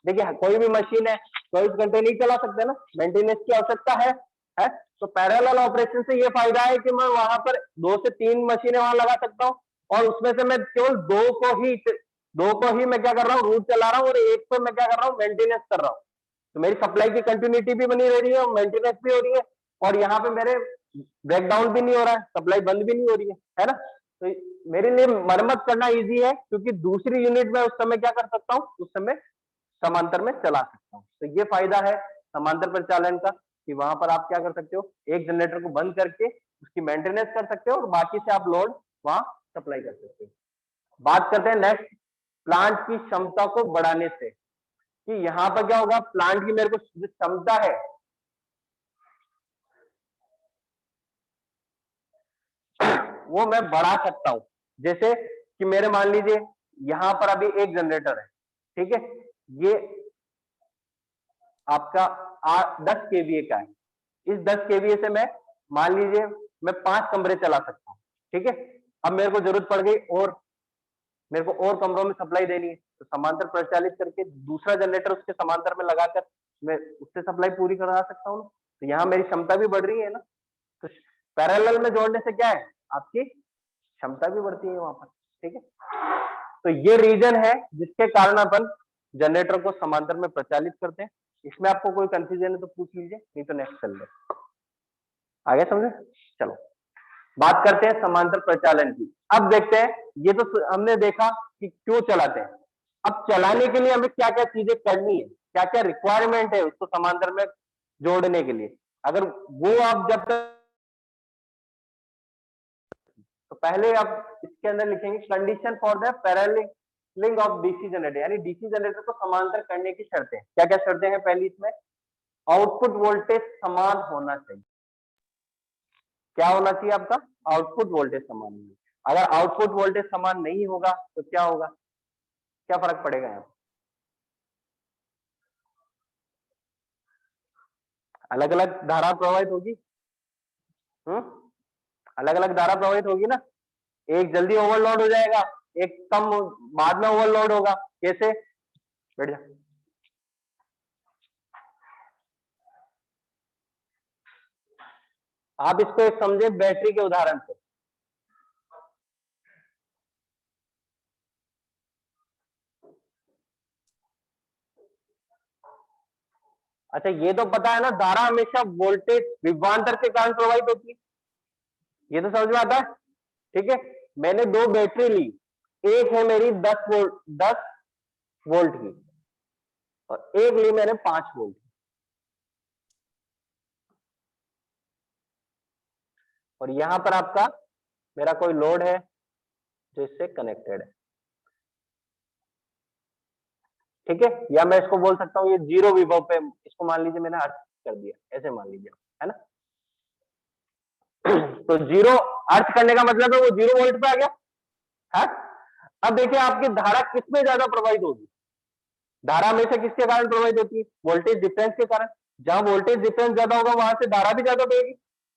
देखिए कोई भी मशीन है 24 घंटे नहीं चला सकते ना, मेंटेनेंस की आवश्यकता है। तो पैरेलल ऑपरेशन से ये फायदा है कि मैं वहां पर 2 से 3 मशीनें वहां लगा सकता हूँ, और उसमें से मैं केवल 2 को ही मैं क्या कर रहा हूँ, रूट चला रहा हूँ, और एक पे मैं क्या कर रहा हूँ, मेंटेनेंस कर रहा हूँ। तो मेरी सप्लाई की कंटिन्यूटी भी बनी रह रही है और मेंटेनेंस भी हो रही है, और यहाँ पे मेरे ब्रेकडाउन भी नहीं हो रहा है, सप्लाई बंद भी नहीं हो रही है ना। तो मेरे लिए मरम्मत करना इजी है, क्योंकि दूसरी यूनिट में उस समय क्या कर सकता हूँ, उस समय समांतर में चला सकता हूँ। तो ये फायदा है समांतर परिचालन का, कि वहां पर आप क्या कर सकते हो, एक जनरेटर को बंद करके उसकी मेंटेनेंस कर सकते हो और बाकी से आप लोड वहां सप्लाई कर सकते हो। बात करते हैं नेक्स्ट, प्लांट की क्षमता को बढ़ाने से, कि यहां पर क्या होगा, प्लांट की मेरे को जो क्षमता है वो मैं बढ़ा सकता हूं। जैसे कि मेरे मान लीजिए यहां पर अभी एक जनरेटर है, ठीक है, ये आपका 10 केवीए का है। इस 10 केवीए से मैं मान लीजिए मैं 5 कमरे चला सकता हूँ। ठीक है, अब मेरे को जरूरत पड़ गई और मेरे को और कमरों में सप्लाई देनी है, तो समांतर प्रचालित करके दूसरा जनरेटर उसके समांतर में लगाकर मैं उससे सप्लाई पूरी करा सकता हूँ। तो यहाँ मेरी क्षमता भी बढ़ रही है ना। तो पैरेलल में जोड़ने से क्या है, आपकी क्षमता भी बढ़ती है वहां पर। ठीक है, तो ये रीजन है जिसके कारण अपन जनरेटर को समांतर में प्रचालित करते हैं। इसमें आपको कोई कंफ्यूजन है तो पूछ लीजिए, नहीं तो नेक्स्ट चल ले। आगे समझे? चलो बात करते हैं समांतर प्रचालन की। अब देखते हैं, ये तो हमने देखा कि क्यों चलाते हैं। अब चलाने के लिए हमें क्या क्या चीजें करनी है, क्या क्या रिक्वायरमेंट है उसको समांतर में जोड़ने के लिए। अगर वो आप जब तक, तो पहले आप इसके अंदर लिखेंगे condition for the paralleling of DC generator, यानी डीसी जनरेटर को समांतर करने की शर्तें। क्या क्या शर्तें हैं? पहली इसमें आउटपुट वोल्टेज समान होना चाहिए। क्या होना चाहिए आपका? आउटपुट वोल्टेज समान होना। अगर आउटपुट वोल्टेज समान नहीं होगा तो क्या होगा, क्या फर्क पड़ेगा यहाँ? अलग अलग धारा प्रवाहित होगी। अलग अलग धारा प्रवाहित होगी ना। एक जल्दी ओवरलोड हो जाएगा, एक कम बाद में ओवरलोड होगा। कैसे? बैठ जा। आप इसको एक समझे बैटरी के उदाहरण से। अच्छा ये तो पता है ना, धारा हमेशा वोल्टेज विभवांतर के कारण प्रवाहित होती है, ये तो समझ में आता है। ठीक है, मैंने दो बैटरी ली, एक है मेरी 10 वोल्ट की और एक ली मैंने 5 वोल्ट की। और यहां पर आपका मेरा कोई लोड है जो इससे कनेक्टेड है। ठीक है, या मैं इसको बोल सकता हूँ ये 0 विभव पे, इसको मान लीजिए मैंने अर्थ कर दिया, ऐसे मान लीजिए, है ना। तो 0 अर्थ करने का मतलब है वो 0 वोल्ट पे आ गया है। अब देखिए आपकी धारा किसमें ज्यादा प्रवाहित होगी। धारा हमेशा किसके कारण प्रवाहित होती है? वोल्टेज डिफरेंस के कारण। जहां वोल्टेज डिफरेंस ज्यादा होगा वहां से धारा भी ज्यादा बहेगी।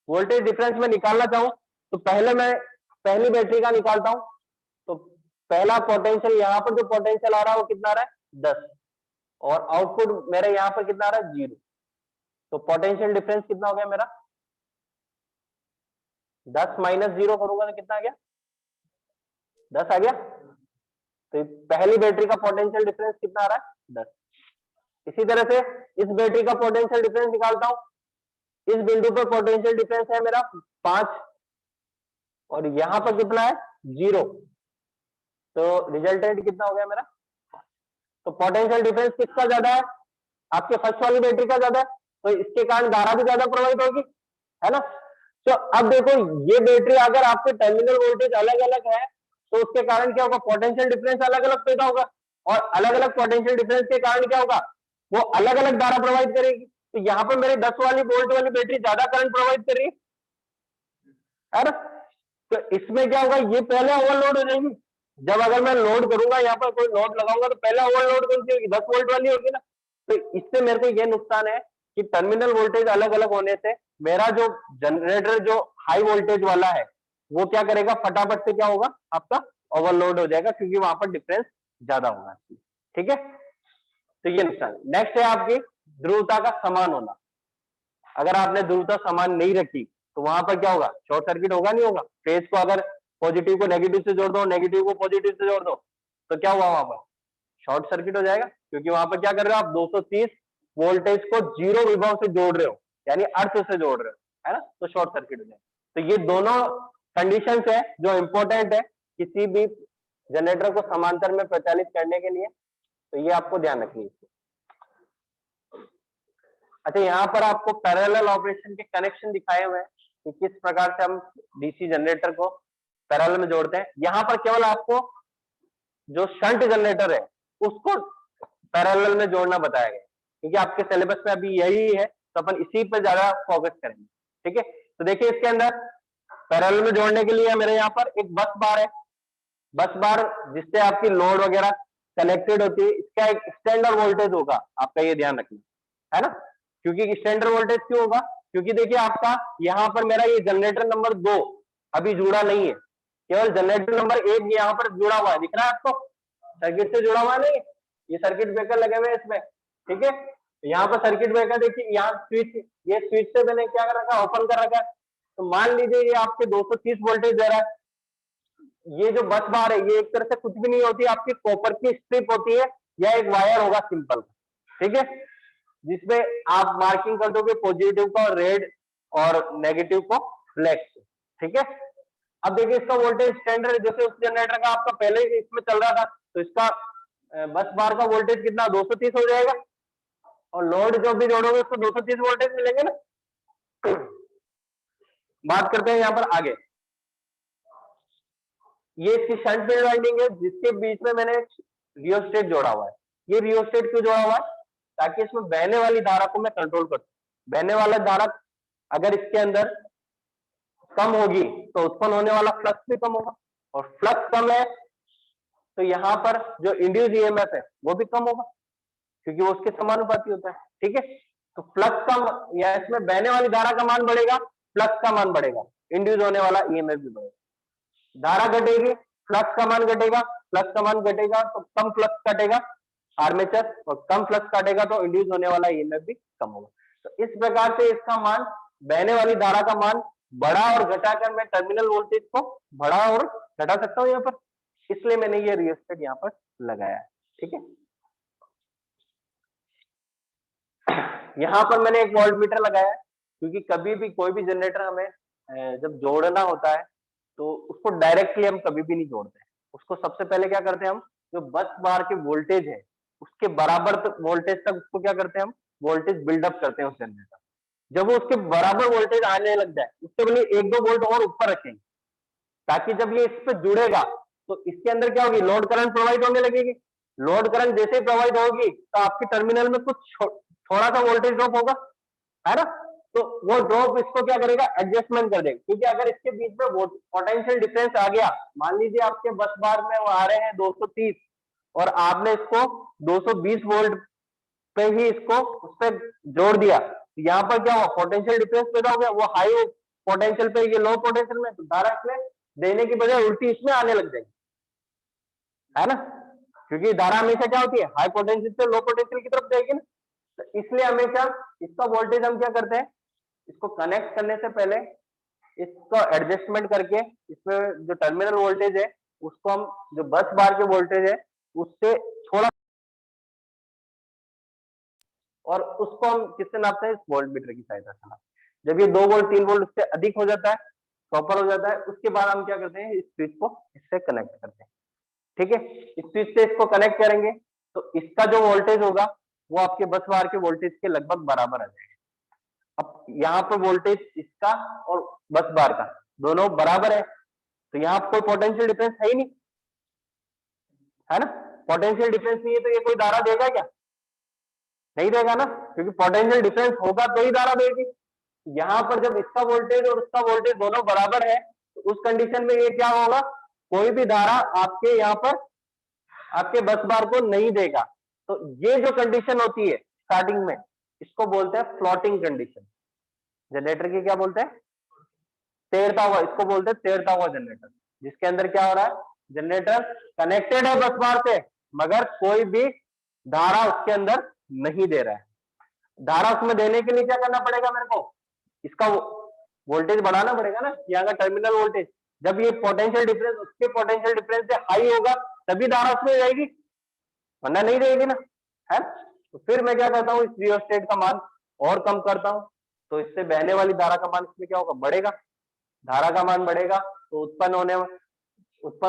वोल्टेज डिफरेंस में निकालना चाहूं तो पहले मैं पहली बैटरी का निकालता हूं, तो पहला पोटेंशियल, यहां पर जो पोटेंशियल आ रहा है वो कितना आ रहा है? 10, और आउटपुट मेरे यहां पर कितना आ रहा है? 0। तो पोटेंशियल डिफरेंस कितना हो गया मेरा? 10 माइनस 0 करूंगा तो कितना आ गया? 10 आ गया। तो पहली बैटरी का पोटेंशियल डिफरेंस कितना आ रहा है? 10। इसी तरह से इस बैटरी का पोटेंशियल डिफरेंस निकालता हूं, इस बिंदु पर पोटेंशियल डिफरेंस है मेरा 5 और यहां पर कितना है? 0। तो रिजल्टेंट कितना हो गया मेरा? तो पोटेंशियल डिफरेंस किसका ज्यादा है? आपके फर्स्ट वाली बैटरी का ज्यादा है, तो इसके कारण धारा भी ज्यादा प्रवाहित होगी, है ना। तो अब देखो ये बैटरी अगर आपके टर्मिनल वोल्टेज अलग अलग है तो उसके कारण क्या होगा? पोटेंशियल डिफरेंस अलग अलग पैदा होगा, और अलग अलग पोटेंशियल डिफरेंस के कारण क्या होगा? वो अलग अलग धारा प्रवाहित करेगी। तो यहाँ पर मेरी 10 वाली वोल्ट वाली बैटरी ज्यादा करंट प्रवाहित कर रही है ना। तो इसमें क्या होगा? ये पहले ओवरलोड हो जाएगी। जब अगर मैं लोड करूंगा, यहाँ पर कोई लोड लगाऊंगा, तो पहले ओवरलोड कौन सी होगी? 10 वोल्ट वाली होगी ना। तो इससे मेरे को ये नुकसान है कि टर्मिनल वोल्टेज अलग अलग होने से मेरा जो जनरेटर जो हाई वोल्टेज वाला है वो क्या करेगा? फटाफट से क्या होगा? आपका ओवरलोड हो जाएगा, क्योंकि वहां पर डिफरेंस ज्यादा होगा। ठीक है, तो ये नुकसान। नेक्स्ट है आपकी ध्रुवता का समान होना। अगर आपने ध्रुवता समान नहीं रखी तो वहां पर क्या होगा? शॉर्ट सर्किट होगा, नहीं होगा? फेज को अगर पॉजिटिव को नेगेटिव से जोड़ दो, नेगेटिव को पॉजिटिव से जोड़ दो, तो क्या हुआ? वहां पर शॉर्ट सर्किट हो जाएगा, क्योंकि वहां पर क्या कर रहे हो आप? 230 वोल्टेज को 0 विभव से जोड़ रहे हो, यानी अर्थ से जोड़ रहे हो, है ना। तो शॉर्ट सर्किट हो जाएगा। तो ये दोनों कंडीशंस है जो इंपॉर्टेंट है किसी भी जनरेटर को समांतर में प्रचालित करने के लिए, तो ये आपको ध्यान रखनी है। अच्छा यहाँ पर आपको पैरेलल ऑपरेशन के कनेक्शन दिखाए हुए हैं कि किस प्रकार से हम डीसी जनरेटर को पैरेलल में जोड़ते हैं। यहाँ पर केवल आपको जो शंट जनरेटर है उसको पैरेलल में जोड़ना बताया गया, क्योंकि आपके सिलेबस में अभी यही है, तो अपन इसी पर ज्यादा फोकस करेंगे। ठीक है, तो देखिए इसके अंदर पैरेलल में जोड़ने के लिए मेरे यहाँ पर एक बस बार है। बस बार जिससे आपकी लोड वगैरह कनेक्टेड होती है, इसका एक स्टैंडर्ड वोल्टेज होगा, आपका ये ध्यान रखना, है ना। क्योंकि स्टैंडर्ड वोल्टेज क्यों होगा? क्योंकि देखिए आपका यहाँ पर मेरा ये जनरेटर नंबर 2 अभी जुड़ा नहीं है, केवल जनरेटर नंबर 1 यहाँ पर जुड़ा हुआ है। दिख रहा है आपको? सर्किट से जुड़ा हुआ नहीं, ये सर्किट ब्रेकर लगे हुए हैं इसमें। ठीक है, यहाँ पर सर्किट ब्रेकर देखिए, यहाँ स्विच, ये स्विच से मैंने क्या कर रखा? ओपन कर रखा है। तो मान लीजिए ये आपके 230 वोल्टेज दे रहा है। ये जो बस बार है ये एक तरह से कुछ भी नहीं होती, आपकी कॉपर की स्ट्रिप होती है या एक वायर होगा सिंपल। ठीक है, जिसमें आप मार्किंग कर दोगे पॉजिटिव को रेड और नेगेटिव को ब्लैक से, ठीक है। अब देखिए इसका वोल्टेज स्टैंडर्ड, जैसे उस जनरेटर का आपका पहले ही इसमें चल रहा था, तो इसका बस बार का वोल्टेज कितना 230 हो जाएगा, और लोड जो भी जोड़ोगे उसको 230 वोल्टेज मिलेंगे ना। बात करते हैं यहाँ पर आगे, ये इसकी शंट फील्ड वाइंडिंग है जिसके बीच में मैंने रियोस्टेट जोड़ा हुआ है। ये रियोस्टेट क्यों जोड़ा हुआ है? ताकि इसमें बहने वाली धारा को मैं कंट्रोल कर सकूं। बहने वाला धारा अगर इसके अंदर कम होगी तो उत्पन्न होने वाला फ्लक्स भी कम होगा, और फ्लक्स कम है तो यहाँ पर जो इंड्यूस ईएमएफ है वो भी कम होगा, क्योंकि वो उसके समानुपाती होता है, ठीक है। तो फ्लक्स का या इसमें बहने वाली धारा का मान बढ़ेगा, फ्लक्स का मान बढ़ेगा, इंड्यूस होने वाला ईएमएफ भी बढ़ेगा। धारा घटेगी, फ्लक्स का मान घटेगा, फ्लक्स का मान घटेगा तो कम फ्लक्स काटेगा आर्मेचर, और कम फ्लक्स काटेगा तो इंड्यूस होने वाला ईएमएफ भी कम होगा। तो इस प्रकार से इसका मान, बहने वाली धारा का मान बढ़ा और घटाकर मैं टर्मिनल वोल्टेज को बढ़ा और घटा सकता हूं यहाँ पर, इसलिए मैंने ये रियोस्टेट यहाँ पर लगाया है, ठीक है। यहाँ पर मैंने एक वोल्ट मीटर लगाया है, क्योंकि कभी भी कोई भी जनरेटर हमें जब जोड़ना होता है तो उसको डायरेक्टली हम कभी भी नहीं जोड़ते, उसको सबसे पहले क्या करते हैं हम, जो बस बार के वोल्टेज है उसके बराबर वोल्टेज तक उसको क्या करते हैं हम, वोल्टेज बिल्डअप करते हैं उस जनरेटर। जब वो उसके बराबर वोल्टेज आने लग जाए उससे पहले 1-2 वोल्ट और ऊपर रखेंगे, ताकि जब ये इस पे जुड़ेगा तो इसके अंदर क्या होगी, लोड करंट प्रोवाइड होने लगेगी। लोड करंट जैसे ही प्रोवाइड होगी तो आपके टर्मिनल में कुछ थोड़ा सा वोल्टेज ड्रॉप होगा, है ना। तो वो ड्रॉप इसको क्या करेगा, एडजस्टमेंट कर देगा, क्योंकि अगर इसके बीच में पोटेंशियल डिफरेंस आ गया, मान लीजिए आपके बस बार में वो आ रहे हैं 230 और आपने इसको 220 वोल्ट पे ही इसको उस पर जोड़ दिया, तो यहाँ पर क्या हुआ, पोटेंशियल डिफरेंस पैदा हो गया, वो हाई पोटेंशियल पे ये लो पोटेंशियल में, तो धारा इसमें देने की बजाय उल्टी इसमें आने लग जाएगी, है ना, क्योंकि धारा हमेशा क्या होती है, हाई पोटेंशियल से लो पोटेंशियल की तरफ जाएगी ना। तो इसलिए हमेशा इसका वोल्टेज हम क्या करते हैं, इसको कनेक्ट करने से पहले इसको एडजस्टमेंट करके इसमें जो टर्मिनल वोल्टेज है उसको हम, जो बस बार के वोल्टेज है उससे थोड़ा, और उसको हम किससे नापते हैं, इस वोल्ट मीटर की सहायता से नापते हैं। जब ये 2 वोल्ट 3 वोल्ट उससे अधिक हो जाता है, प्रॉपर हो जाता है, उसके बाद हम क्या करते हैं, इस स्विच को इससे कनेक्ट करते हैं, ठीक है। इस स्विच से इसको कनेक्ट करेंगे तो इसका जो वोल्टेज होगा वो आपके बस बार के वोल्टेज के लगभग बराबर आ जाएगा। अब यहाँ पर वोल्टेज इसका और बस बार का दोनों बराबर है, तो यहाँ कोई पोटेंशियल डिफरेंस है ही नहीं, है ना। पोटेंशियल डिफरेंस नहीं है तो ये कोई धारा देगा क्या, नहीं देगा ना, क्योंकि पोटेंशियल डिफरेंस होगा तो ही धारा देगी। यहाँ पर जब इसका वोल्टेज और उसका वोल्टेज दोनों बराबर है तो उस कंडीशन में ये क्या होगा, कोई भी धारा आपके यहाँ पर आपके बस बार को नहीं देगा। तो ये जो कंडीशन होती है स्टार्टिंग में, इसको बोलते हैं फ्लोटिंग कंडीशन। जनरेटर की क्या बोलते हैं, तैरता हुआ, इसको बोलते हैं तैरता हुआ जनरेटर, जिसके अंदर क्या हो रहा है, जनरेटर कनेक्टेड है बस बार से मगर कोई भी धारा उसके अंदर नहीं दे रहा है। धारा उसमें देने के लिए क्या करना पड़ेगा, मेरे को इसका वोल्टेज बढ़ाना पड़ेगा ना, यहाँ का टर्मिनल वोल्टेज। जब ये पोटेंशियल डिफरेंस उसके पोटेंशियल डिफरेंस से हाई होगा तभी धारा उसमें जाएगी, वरना नहीं जाएगी ना, है। तो फिर मैं क्या करता हूँ, इस रियोस्टेट का मान और कम करता हूँ, तो इससे बहने वाली धारा का मान इसमें क्या होगा, बढ़ेगा। धारा का मान बढ़ेगा तो उत्पन्न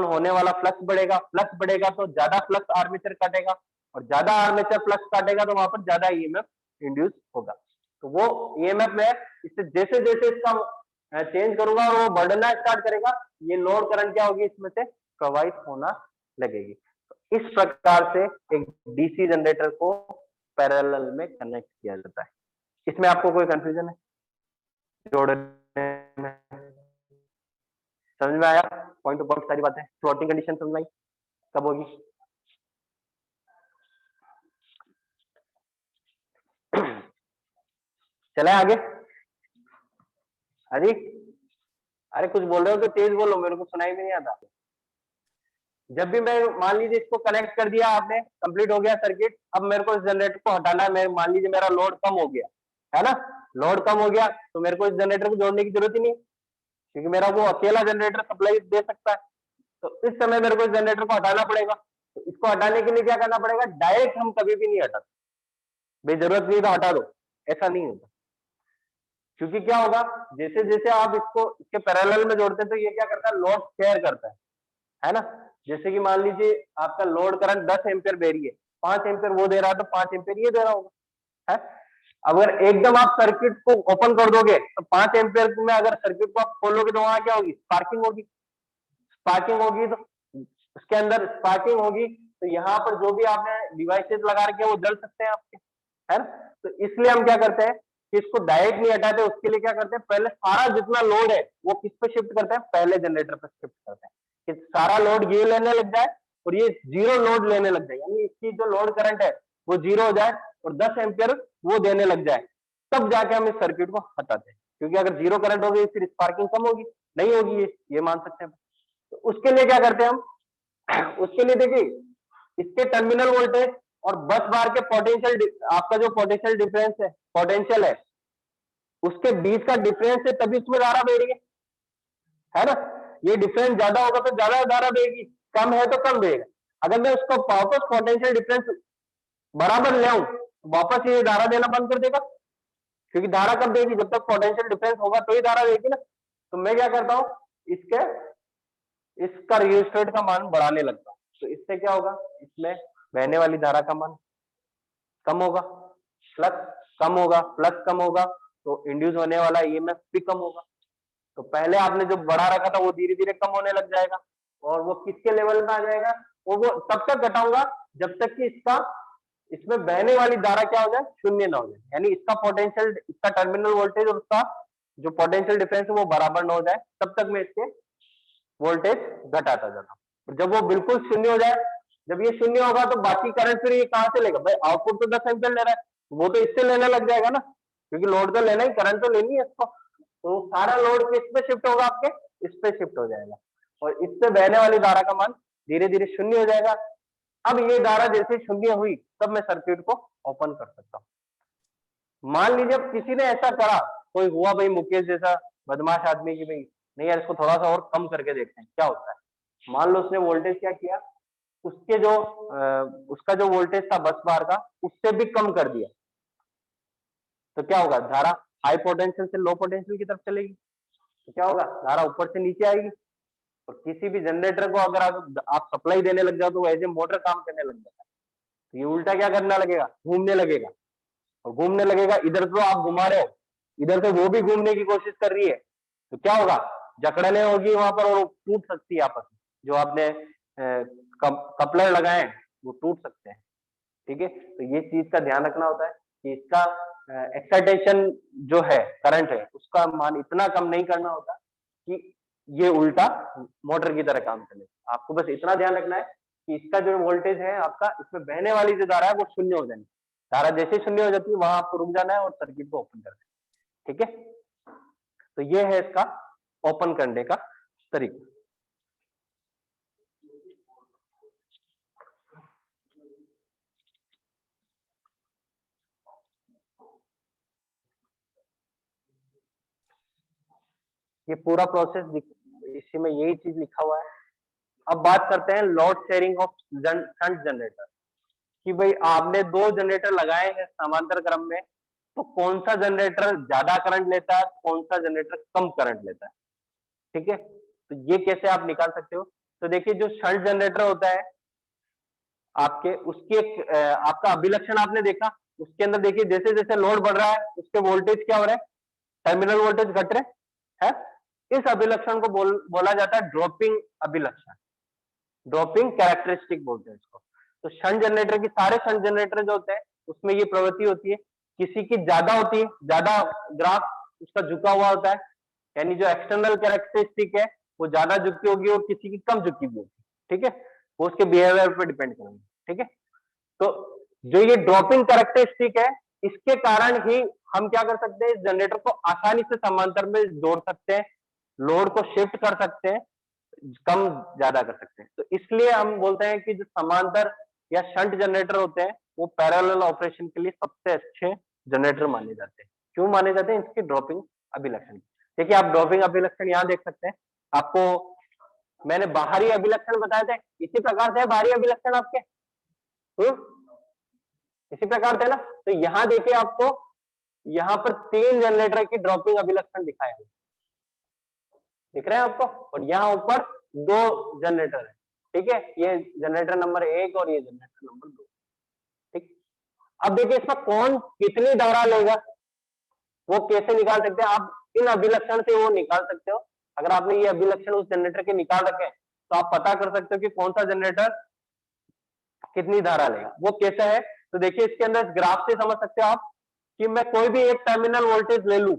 होने वाला फ्लक्स बढ़ेगा, फ्लक्स बढ़ेगा तो ज्यादा फ्लक्स आर्मेचर काटेगा, और ज्यादा आर्मेचर फ्लक्स काटेगा तो वहां पर ज्यादा ईएमएफ इंड्यूस होगा। तो वो ईएमएफ में इससे जैसे जैसे इसका चेंज करूंगा और वो बढ़ना स्टार्ट करेगा, ये लोड करंट क्या होगी, इसमें से प्रवाहित होना लगेगी। तो इस प्रकार से एक डीसी जनरेटर को पैरेलल में कनेक्ट किया जाता है। इसमें आपको कोई कंफ्यूजन है जोड़ने में, समझ में आया, पॉइंट टू पॉइंट सारी बातें, फ्लोटिंग कंडीशन समझ में आई कब होगी। चले आगे। अरे अरे कुछ बोल रहे हो तो तेज बोलो, मेरे को सुनाई भी नहीं आता। जब भी मैं, मान लीजिए इसको कनेक्ट कर दिया आपने, कंप्लीट हो गया सर्किट, अब मेरे को इस जनरेटर को हटाना है, मान लीजिए मेरा लोड कम हो गया, है ना, लोड कम हो गया तो मेरे को इस जनरेटर को जोड़ने की जरूरत ही नहीं, क्योंकि मेरा वो अकेला जनरेटर सप्लाई दे सकता है। तो इस समय मेरे को इस जनरेटर को हटाना पड़ेगा। तो इसको हटाने के लिए क्या करना पड़ेगा, डायरेक्ट हम कभी भी नहीं हटाते, भाई जरूरत नहीं तो हटा दो, ऐसा नहीं होता। क्योंकि क्या होगा, जैसे जैसे आप इसको इसके पैरेलल में जोड़ते हैं तो ये क्या करता है, लोड शेयर करता है ना। जैसे कि मान लीजिए आपका लोड करंट 10 एम्पियर दे रही है, 5 एम्पियर वो दे रहा है तो 5 एम्पियर ये दे रहा होगा, है। अगर एकदम आप सर्किट को ओपन कर दोगे तो 5 एम्पियर में अगर सर्किट को आप खोलोगे तो वहां क्या होगी, स्पार्किंग होगी। स्पार्किंग होगी तो उसके अंदर स्पार्किंग होगी तो यहाँ पर जो भी आपने डिवाइसेस लगा रखे हैं वो जल सकते हैं आपके, है ना। तो इसलिए हम क्या करते हैं कि इसको डायरेक्ट नहीं हटाते, उसके लिए क्या करते हैं, पहले सारा जितना लोड है वो किस पे शिफ्ट करते हैं, पहले जनरेटर पे शिफ्ट करते हैं कि सारा लोड ये लेने लग जाए और ये जीरो लोड लेने लग जाए, यानी इसकी जो लोड करंट है वो जीरो हो जाए और 10 एम्पियर वो देने लग जाए, तब जाके हम इस सर्किट को हटाते हैं। क्योंकि अगर जीरो करंट होगी फिर स्पार्किंग कम होगी, नहीं होगी, ये मान सकते हैं। तो उसके लिए क्या करते हैं हम, उसके लिए देखिए इसके टर्मिनल वोल्टेज और बस बार के पोटेंशियल, आपका जो पोटेंशियल डिफरेंस है, पोटेंशियल है, उसके बीच का डिफरेंस है, तभी उसमें धारा बह रही है ना। ये डिफरेंस ज्यादा होगा तो ज्यादा धारा बहेगी, कम है तो कम बहेगा। अगर मैं उसको वापस पोटेंशियल डिफरेंस बराबर ले आऊं तो वापस ये धारा देना बंद कर देगा, क्योंकि धारा कब देगी, जब तक पोटेंशियल डिफरेंस होगा तो ही धारा देगी ना। तो मैं क्या करता हूं, इसके इसका रियोस्टेट का मान बढ़ाने लगता हूं, तो इससे क्या होगा, इसमें बहने वाली धारा का मान कम होगा, फ्लक्स कम होगा, फ्लक्स कम होगा तो इंड्यूस होने वाला ईएमएफ भी कम होगा। तो पहले आपने जो बढ़ा रखा था वो धीरे धीरे कम होने लग जाएगा और वो किसके लेवल में आ जाएगा, वो तब तक घटाऊंगा जब तक कि इसका इसमें बहने वाली धारा क्या हो जाए, शून्य ना हो जाए, यानी इसका पोटेंशियल, इसका टर्मिनल वोल्टेज और उसका जो पोटेंशियल डिफरेंस है वो बराबर ना हो जाए, तब तक मैं इसके वोल्टेज घटाता जाता हूँ। जब वो बिल्कुल शून्य हो जाए, जब ये शून्य होगा तो बाकी करंट फिर ये कहां से लेगा, भाई आउटपुट तो 10 एम्पियर ले रहा है, वो तो इससे लेने लग जाएगा ना, क्योंकि लोड तो लेना ही, करंट तो लेनी है इसको। तो सारा लोड किस पे शिफ्ट होगा, आपके इस पे शिफ्ट हो जाएगा और इससे बहने वाली धारा का मान धीरे धीरे शून्य हो जाएगा। अब ये धारा जैसे शून्य हुई तब मैं सर्किट को ओपन कर सकता हूँ। मान लीजिए अब किसी ने ऐसा करा, कोई हुआ भाई मुकेश जैसा बदमाश आदमी की भाई नहीं यार इसको थोड़ा सा और कम करके देखते हैं क्या होता है। मान लो उसने वोल्टेज क्या किया, उसके जो उसका जो वोल्टेज था बस बार का उससे भी कम कर दिया, तो क्या होगा, धारा हाई पोटेंशियल से लो पोटेंशियल की तरफ चलेगी, तो क्या होगा, धारा ऊपर से नीचे आएगी। और किसी भी जनरेटर को अगर आप सप्लाई देने लग जाओ तो वो एज ए मोटर काम करने लग जाता है, तो ये उल्टा क्या करने लगेगा, घूमने लगेगा और घूमने लगेगा, इधर तो आप घुमा रहे हो, इधर से वो भी घूमने की कोशिश कर रही है, तो क्या होगा, जकड़ने होगी वहां पर और टूट सकती है आपस में, जो आपने कपलर लगाए वो टूट सकते हैं। ठीक है, तो ये चीज का ध्यान रखना होता है कि इसका एक्साइटेशन जो है, करंट है, उसका मान इतना कम नहीं करना होता कि ये उल्टा मोटर की तरह काम करे। आपको बस इतना ध्यान रखना है कि इसका जो वोल्टेज है आपका, इसमें बहने वाली जो धारा है वो शून्य हो जानी, धारा जैसे शून्य हो जाती है वहां आपको रुक जाना है और सर्किट को ओपन करना है। ठीक है, तो ये है इसका ओपन करने का तरीका। ये पूरा प्रोसेस इसी में यही चीज लिखा हुआ है। अब बात करते हैं load sharing of shunt generator, कि भाई आपने दो जनरेटर लगाए हैं समांतर क्रम में, तो कौन सा जनरेटर ज्यादा करंट लेता है, कौन सा जनरेटर कम करंट लेता है। ठीक है, तो ये कैसे आप निकाल सकते हो, तो देखिए जो शंट जनरेटर होता है आपके, उसकी एक आपका अभिलक्षण आपने देखा, उसके अंदर देखिए जैसे जैसे लोड बढ़ रहा है उसके वोल्टेज क्या हो रहे हैं, टर्मिनल वोल्टेज घट रहे हैं। इस अभिलक्षण को बोला जाता है ड्रॉपिंग अभिलक्षण, ड्रॉपिंग कैरेक्टरिस्टिक बोलते हैं इसको। तो शंट जनरेटर की, सारे शंट जनरेटर जो होते हैं उसमें ये प्रवृत्ति होती है, किसी की ज्यादा होती है, ज्यादा ग्राफ उसका झुका हुआ होता है, यानी जो एक्सटर्नल कैरेक्टरिस्टिक है वो ज्यादा झुकी होगी और किसी की कम झुकी हुई होगी। ठीक है, वो उसके बिहेवियर पर डिपेंड करेंगे। ठीक है, तो जो ये ड्रॉपिंग कैरेक्टरिस्टिक है, इसके कारण ही हम क्या कर सकते हैं, इस जनरेटर को आसानी से समांतर में जोड़ सकते हैं, लोड को शिफ्ट कर सकते हैं, कम ज्यादा कर सकते हैं। तो इसलिए हम बोलते हैं कि जो समांतर या शंट जनरेटर होते हैं वो पैरेलल ऑपरेशन के लिए सबसे अच्छे जनरेटर माने जाते हैं। क्यों माने जाते हैं, इसकी ड्रॉपिंग अभिलक्षण। देखिए आप ड्रॉपिंग अभिलक्षण यहाँ देख सकते हैं, आपको मैंने बाहरी अभिलक्षण बताए थे, इसी प्रकार से बाहरी अभिलक्षण आपके इसी प्रकार थे ना। तो यहाँ देखिए आपको यहाँ पर 3 जनरेटर की ड्रॉपिंग अभिलक्षण दिखाया है, दिख रहे हैं आपको, और यहाँ ऊपर 2 जनरेटर है, ठीक है, ये जनरेटर नंबर 1 और ये जनरेटर नंबर 2, ठीक। अब देखिए इसमें कौन कितनी धारा लेगा वो कैसे निकाल सकते हैं आप, इन अभिलक्षण से वो निकाल सकते हो। अगर आपने ये अभिलक्षण उस जनरेटर के निकाल रखे हैं तो आप पता कर सकते हो कि कौन सा जनरेटर कितनी धारा लेगा। वो कैसे है, तो देखिए इसके अंदर ग्राफ से समझ सकते हो आप कि मैं कोई भी एक टर्मिनल वोल्टेज ले लूं,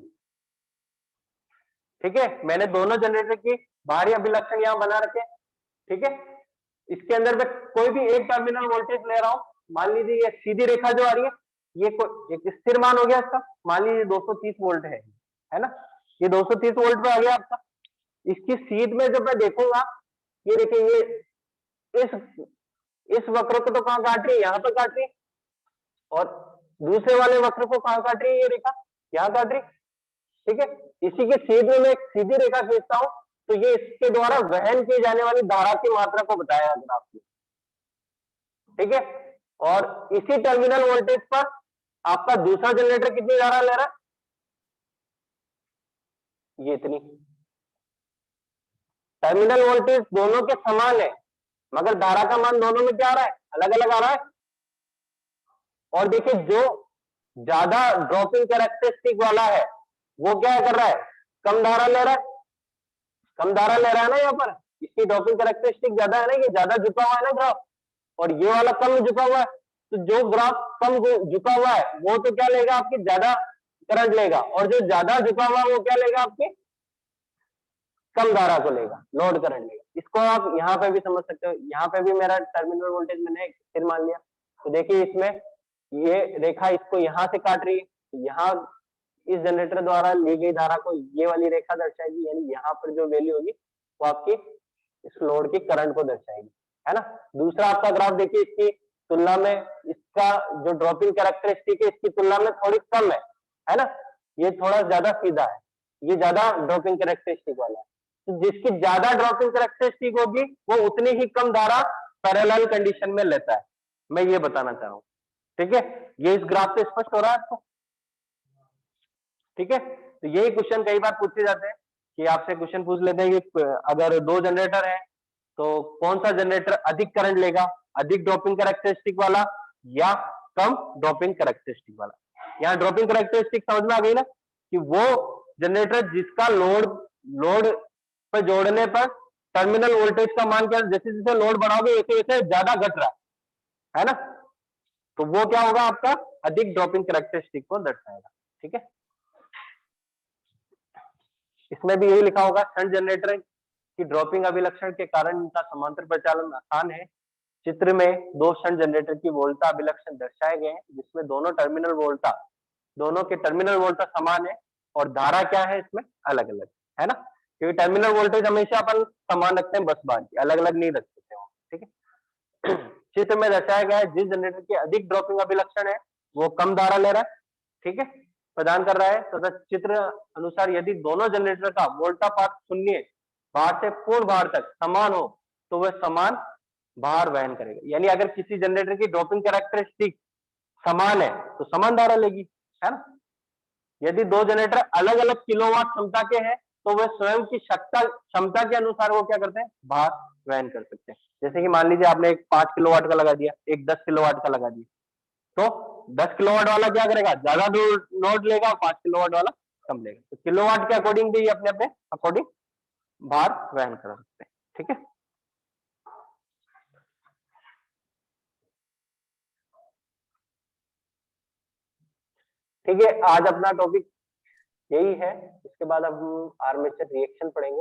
ठीक है, मैंने दोनों जनरेटर की बाहरी अभिलक्षण यहां बना रखे, ठीक है। इसके अंदर मैं कोई भी एक टर्मिनल वोल्टेज ले रहा हूं, मान लीजिए ये सीधी रेखा जो आ रही है ये एक स्थिर मान हो गया इसका, मान लीजिए 230 वोल्ट है ना, ये 230 वोल्ट पे आ गया आपका। इसकी सीध में जब मैं देखूंगा, ये देखिए ये इस वक्र को तो कहां काट रही है, यहां पर काट रही है, और दूसरे वाले वक्र को कहां काट रही है, ये रेखा यहां काट रही, ठीक है। इसी के सीध में मैं एक सीधी रेखा खींचता हूं तो ये इसके द्वारा वहन की जाने वाली धारा की मात्रा को बताया ग्राफ में, ठीक है। और इसी टर्मिनल वोल्टेज पर आपका दूसरा जनरेटर कितनी धारा ले रहा है, ये इतनी। टर्मिनल वोल्टेज दोनों के समान है मगर धारा का मान दोनों में क्या आ रहा है, अलग अलग आ रहा है। और देखिए जो ज्यादा ड्रॉपिंग कैरेक्टरिस्टिक वाला है वो क्या कर रहा है, कम धारा ले रहा है, कम धारा ले रहा है ना, यहाँ पर इसकी ड्रॉपिंग कैरेक्टरिस्टिक ज्यादा है ना, ये ज्यादा झुका हुआ है ना ग्राफ, और ये वाला कम झुका हुआ है। तो जो ग्राफ कम झुका हुआ है वो तो क्या लेगा, आपकी ज्यादा करंट लेगा, और जो ज्यादा झुका हुआ है वो क्या लेगा, आपकी कम धारा को लेगा, लोड करंट लेगा। इसको आप यहाँ पे भी समझ सकते हो, यहाँ पे भी मेरा टर्मिनल वोल्टेज मैंने स्थिर मान लिया, तो देखिए इसमें ये रेखा इसको यहाँ से काट रही है, तो यहाँ इस जनरेटर द्वारा ली गई धारा को ये वाली रेखा दर्शाएगी, यानी यहाँ पर जो वैल्यू होगी वो आपकी इस लोड की करंट को दर्शाएगी, है ना। दूसरा आपका ग्राफ देखिए, इसकी तुलना में इसका जो ड्रॉपिंग कैरेक्टरिस्टिक है इसकी तुलना में थोड़ी कम है ना, ये थोड़ा ज्यादा सीधा है, ये ज्यादा ड्रॉपिंग कैरेक्टरिस्टिक वाला है। तो जिसकी ज्यादा ड्रॉपिंग कैरेक्टरिस्टिक होगी वो उतनी ही कम धारा पैरेलल कंडीशन में लेता है, मैं ये बताना चाह रहा हूँ, ठीक है। ये इस ग्राफ से स्पष्ट हो रहा है आपको, ठीक है। तो यही क्वेश्चन कई बार पूछे जाते हैं कि आपसे क्वेश्चन पूछ लेते हैं कि अगर 2 जनरेटर है तो कौन सा जनरेटर अधिक करंट लेगा, अधिक ड्रॉपिंग कैरेक्टरिस्टिक वाला या कम ड्रॉपिंग कैरेक्टरिस्टिक वाला। यहाँ ड्रॉपिंग कैरेक्टरिस्टिक समझ में आ गई ना, कि वो जनरेटर जिसका लोड पर जोड़ने पर टर्मिनल वोल्टेज का मान क्या, जैसे जैसे लोड बढ़ाओगे वैसे वैसे ज्यादा घट रहा है ना, तो वो क्या होगा, आपका अधिक ड्रॉपिंग कैरेक्टरिस्टिक को दर्शाएगा, ठीक है। इसमें भी यही लिखा होगा, शंट जनरेटर की ड्रॉपिंग अभिलक्षण के कारण इनका समांतर प्रचालन आसान है। चित्र में 2 शंट जनरेटर की वोल्टा अभिलक्षण दर्शाए गए हैं जिसमें दोनों के टर्मिनल वोल्टा समान है और धारा क्या है इसमें अलग अलग, है ना, क्योंकि टर्मिनल वोल्टेज हमेशा अपन समान रखते हैं, बस बात अलग अलग नहीं रख सकते हो, ठीक है। चित्र में दर्शाया गया है जिस जनरेटर की अधिक ड्रॉपिंग अभिलक्षण है वो कम धारा ले रहा है, ठीक है, प्रदान कर रहा है तथा चित्र अनुसार यदि दोनों जनरेटर का वोल्टा पात शून्य भार से पूर्ण भार तक समान हो तो वह समान भार वहन करेगा। यानी अगर किसी जनरेटर की ड्रॉपिंग कैरेक्टरिस्टिक समान है तो समान धारा लेगी, है ना। यदि 2 जनरेटर अलग अलग किलोवाट क्षमता के हैं तो वह स्वयं की क्षमता के अनुसार वो क्या करते हैं, भार वहन कर सकते हैं। जैसे कि मान लीजिए आपने एक 5 किलोवाट का लगा दिया, एक 10 किलोवाट का लगा दिया, तो 10 किलोवाट वाला क्या करेगा, ज्यादा लोड लेगा, 5 किलोवाट वाला कम लेगा। तो किलोवाट के अकॉर्डिंग भी अपने अपने अकॉर्डिंग भार वहन कर सकते हैं, ठीक है। ठीक है, आज अपना टॉपिक यही है। इसके बाद अब हम आर्मेचर रिएक्शन पढ़ेंगे।